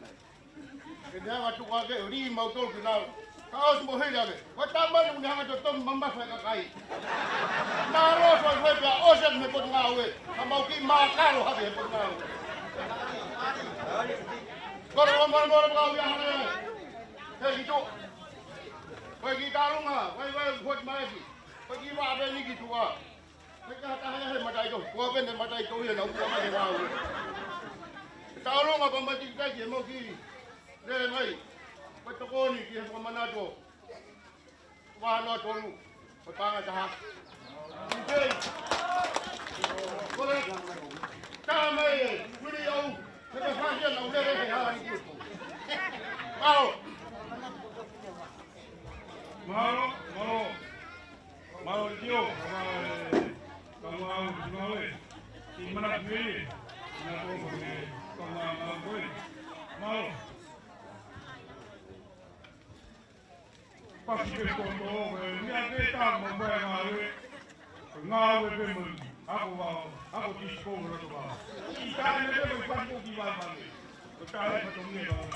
Dia waktu kau ke ni mau tol kenal. Kau semua hilang. Kau tambah ni dia macam tu membas saya kai. Naro soal dia osen me pun ngawe. Kamu ki makan lo habis pun ngawe. Kau kau yang ni. Hei itu. Kau kita lu ngah. Kau buat mana? Kau kita apa ni gitu ah? Kau kata hanya macam itu. Kau pun macam itu yang nak buat macam ngawe. Kalau ngah pembantu kita mau ki, deh mai, betul ni kita mana tu, mana tu lu, petang dah. Okey, boleh, kami video, kita sahaja nak boleh hari ini. Mau dia, kamu awak di mana ni? Mau pasti berkondo, ni ada tak membayar ngawe pun aku di sekolah tu bah. Kita ni ada berpandu di mana ni? Kita ada macam ni bah.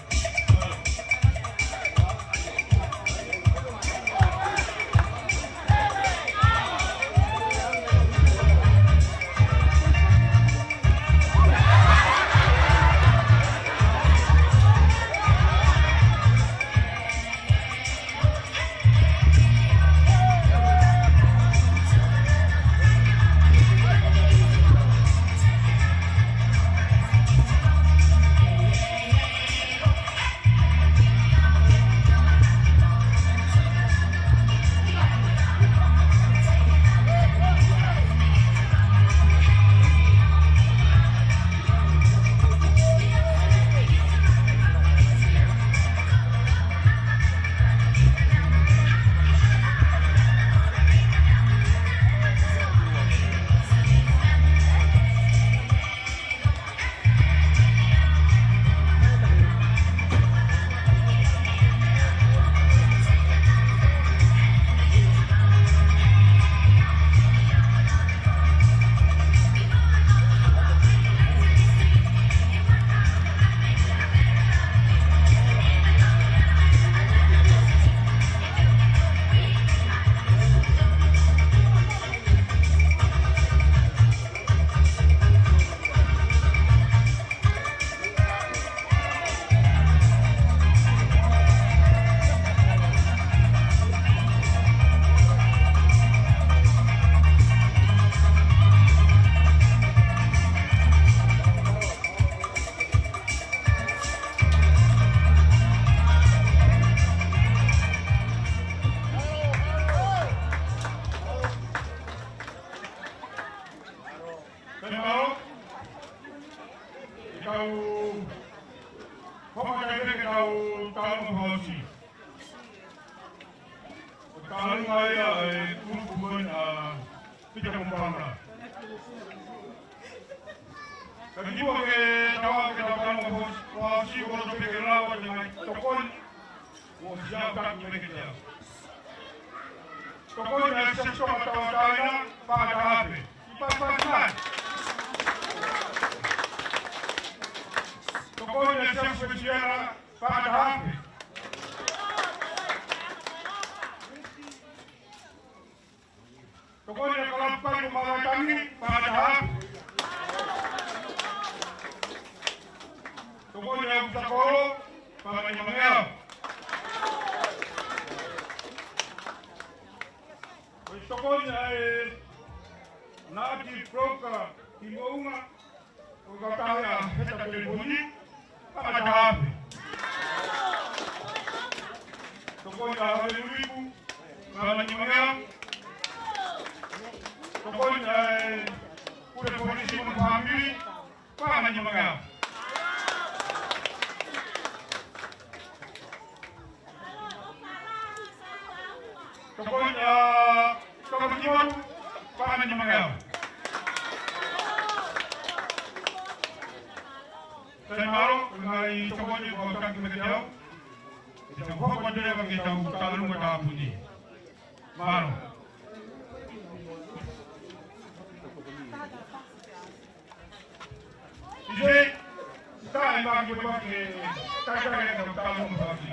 Kalau ngaya kumpulan pita kumpanga. Kami buat ke tawa kita kamu posisi kalau pergi lawan dengan tokon, wajib tak mereka. Tokon yang seksual atau tawa pada apa? Ipas-pasan. Tokon yang seksual pada apa? Tokon yang kelapar kemarin kami pada apa? Tokon yang sakoro pada nyamel. Tokon yang nadi proka tingonga ukataya heta telefoni pada apa? Tokon yang halimu pada nyamel. Tokon yang udah polisi mengambil pada nyamel. Tokon kawan pada nyamel. Saya malu mengenai tokon yang bukan kemudian. Kita buat pada yang kita tahu kita punya. Malu. Jadi kita bagi buat ke cara yang kita tahu bagi.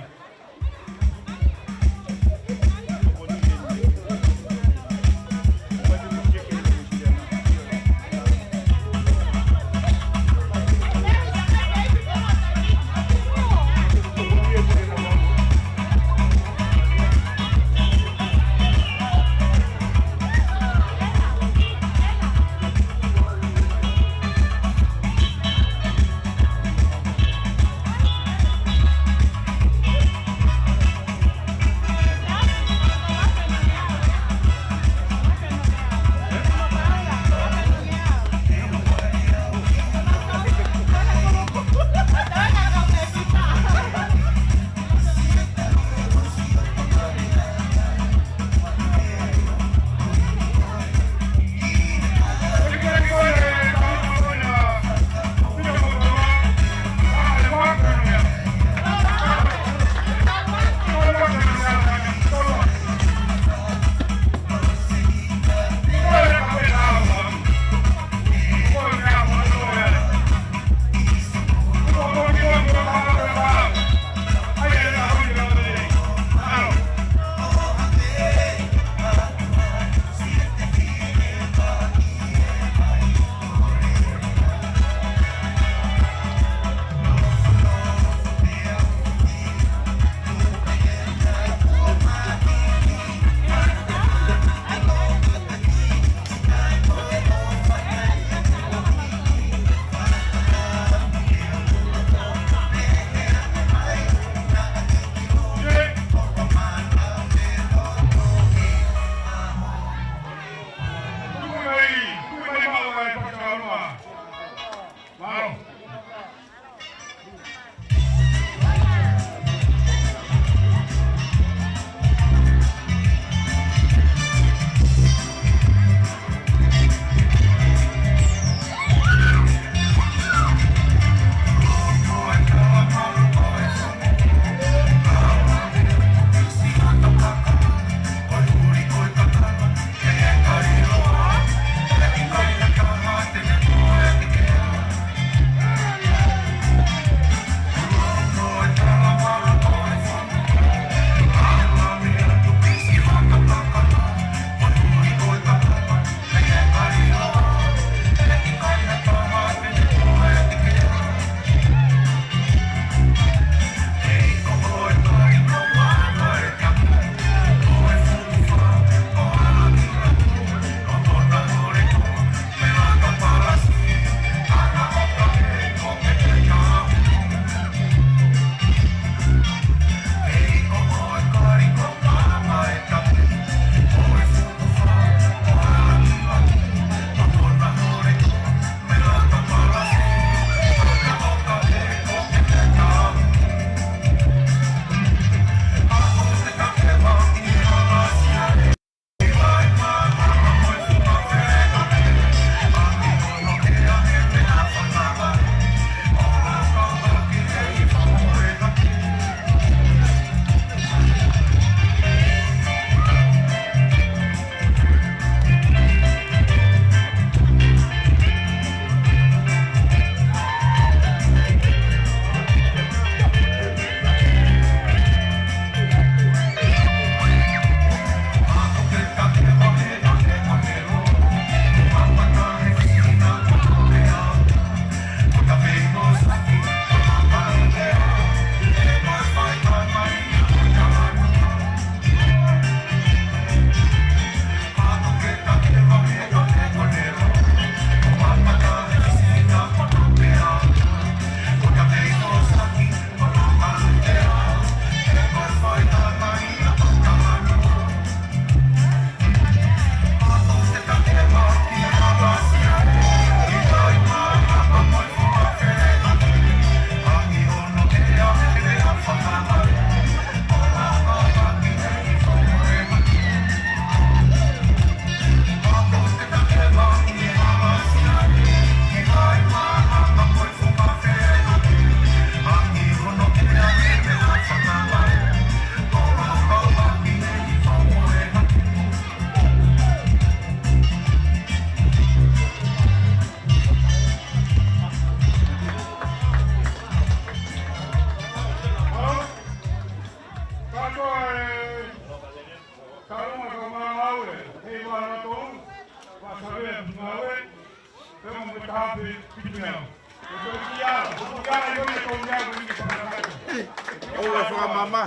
wa fa mama.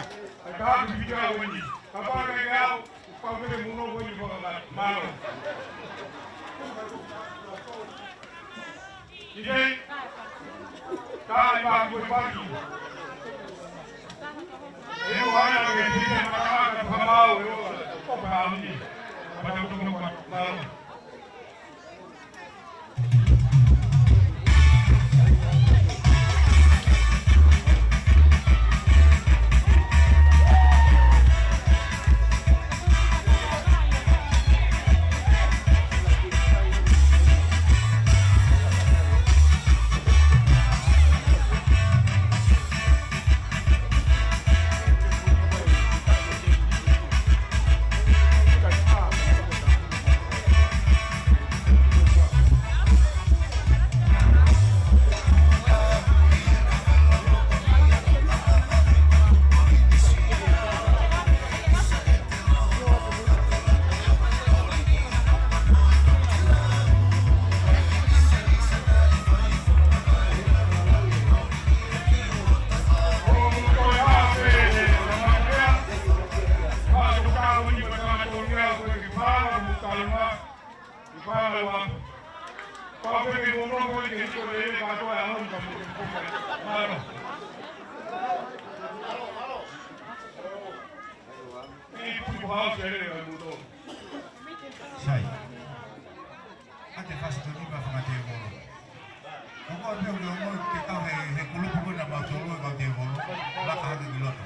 Ka video woni. Ka ba ga pa ke mu no woni ko ga malo. Ije. Ka ba ko ba ki. E wa ya ke ni ma ka pa ma o ko ba ni. Ba ta ko ko malo. Sai. Ate faz tudo para fazer o bolo. Não pode ver o bolo que tá he coloco na mão solo e fazer o bolo. Lá tá de piloto.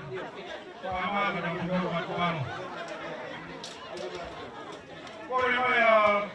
pamoja na kuondoa mapambano. Kwa hiyo ya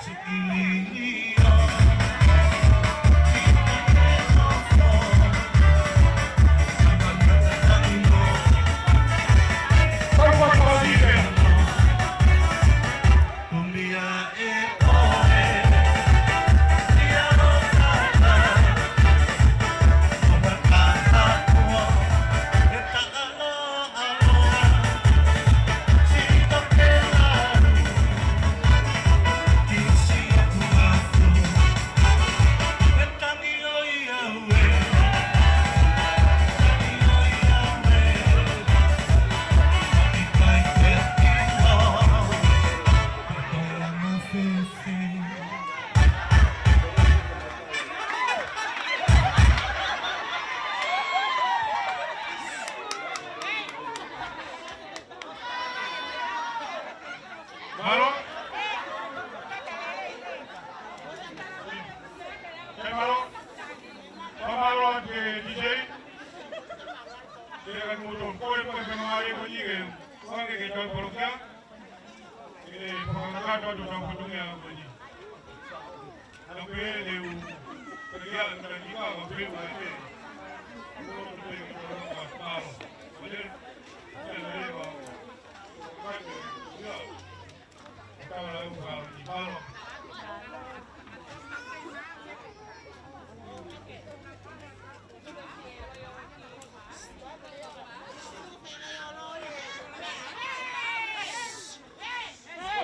Siki Jose. Dia akan muncul koi pakai pengaruh yang begini. Orang yang jual produk, ini pengaruh ada dalam bentuknya begini. Kalau dia kerja dengan kita, kalau dia berarti, kalau dia berparu, jadi dia kalau lakukan di paru.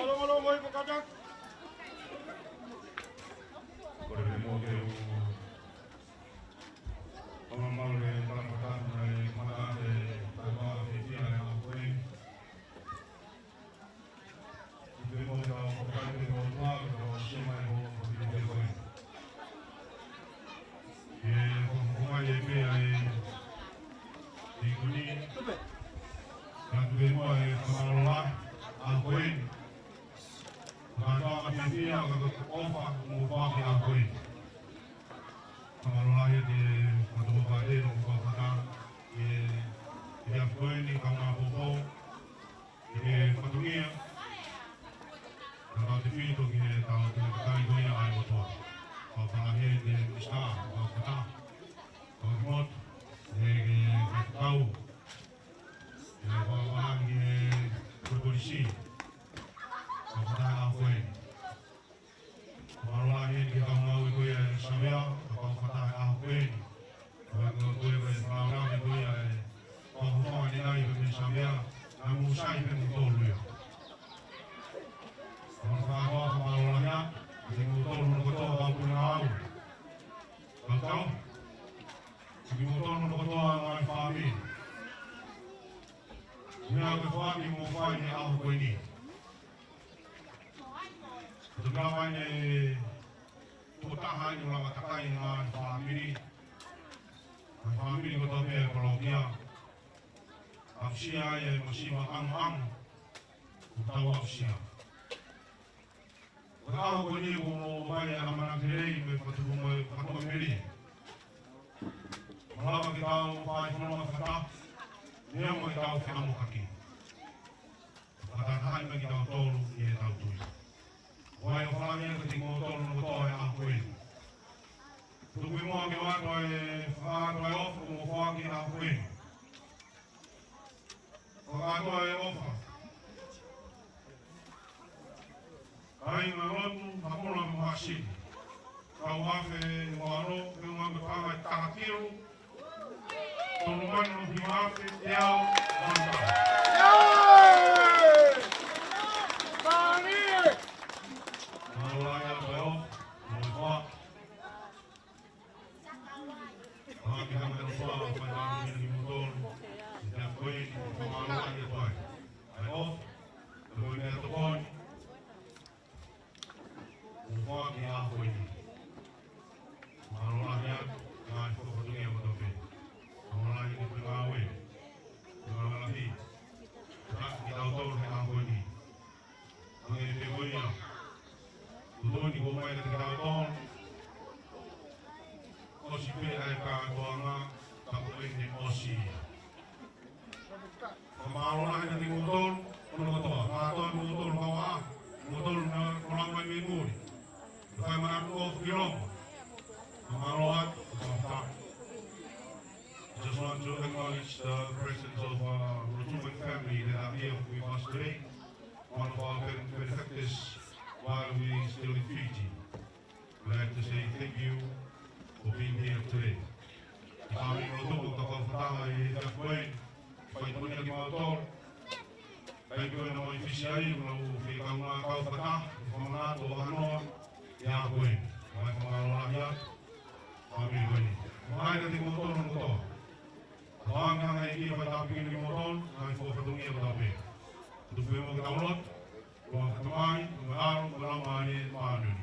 Halo, mau ikut kadang? Boleh mau ke pemamal dari Palembang dari mana dari Palembang di yang aku ini. Ibu mau tahu apa yang kita buat kalau siapa yang mau pergi ke sana. Ye, pemamal ye di kuni. Yang kedua pemamal aku ini. Kalau kami dia kalau offer mubah yang aku ini. Kalau lahir di Kota Bade, Kota di aku ini kamu apa di Kota kalau di situ kita tahu kita itu yang ada betul. Kalau lahir di Istana, Kota, Kota, tahu. Kalau orang di berpolisi. Kota aku ini. Kalau lahir kita mau itu ya Sabia, kalau kota aku ini. Kalau gue berpengalaman itu ya, kalau ini lagi di Sabia, kamu saya betul ya. Kalau lahirnya, di betul kamu tahu. Betul? Di betul dengan family. Ini aku family mau find aku ini. Terutama putahan yang lama takai dengan family kota Bea kalau dia afsia yang masih ang tahu afsia. Kalau kau ni mau bayar amanah kerja, betul betul beli. Kalau kita tahu bayar mana kata, dia mau tahu kamu kaki. Kata bagi kita tahu dia tahu tu. Wah, orang yang ketika motor yang aku ini. Tunggu mau kita off, mau kita aku ini. Kalau off. Kain malam, aku nak masih. Kau mafe, waro, kau mafe pakai takir. Tolongan lebih mafe, dia just want to acknowledge the presence of Rotuman family that are here with us today. One of our benefactors while we still in Fiji. We'd like to say thank you for being here today. Kami Rotuman kakafataha i Whaitoni ki mautol. Kai koe na mai fisiai, na u whika ngā kaupata, whamana tō hanoa, ia koe. Mai whamaro ahia, whamiri koe ni. Mai ka te mautol na kotoa. Wānganga e kia whaitapiki ni mautol, ngai whawhatungi e watape. Tupu e mo ka taurot, kua whatamai, kua aro, kua rama e mānuni.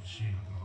Sim.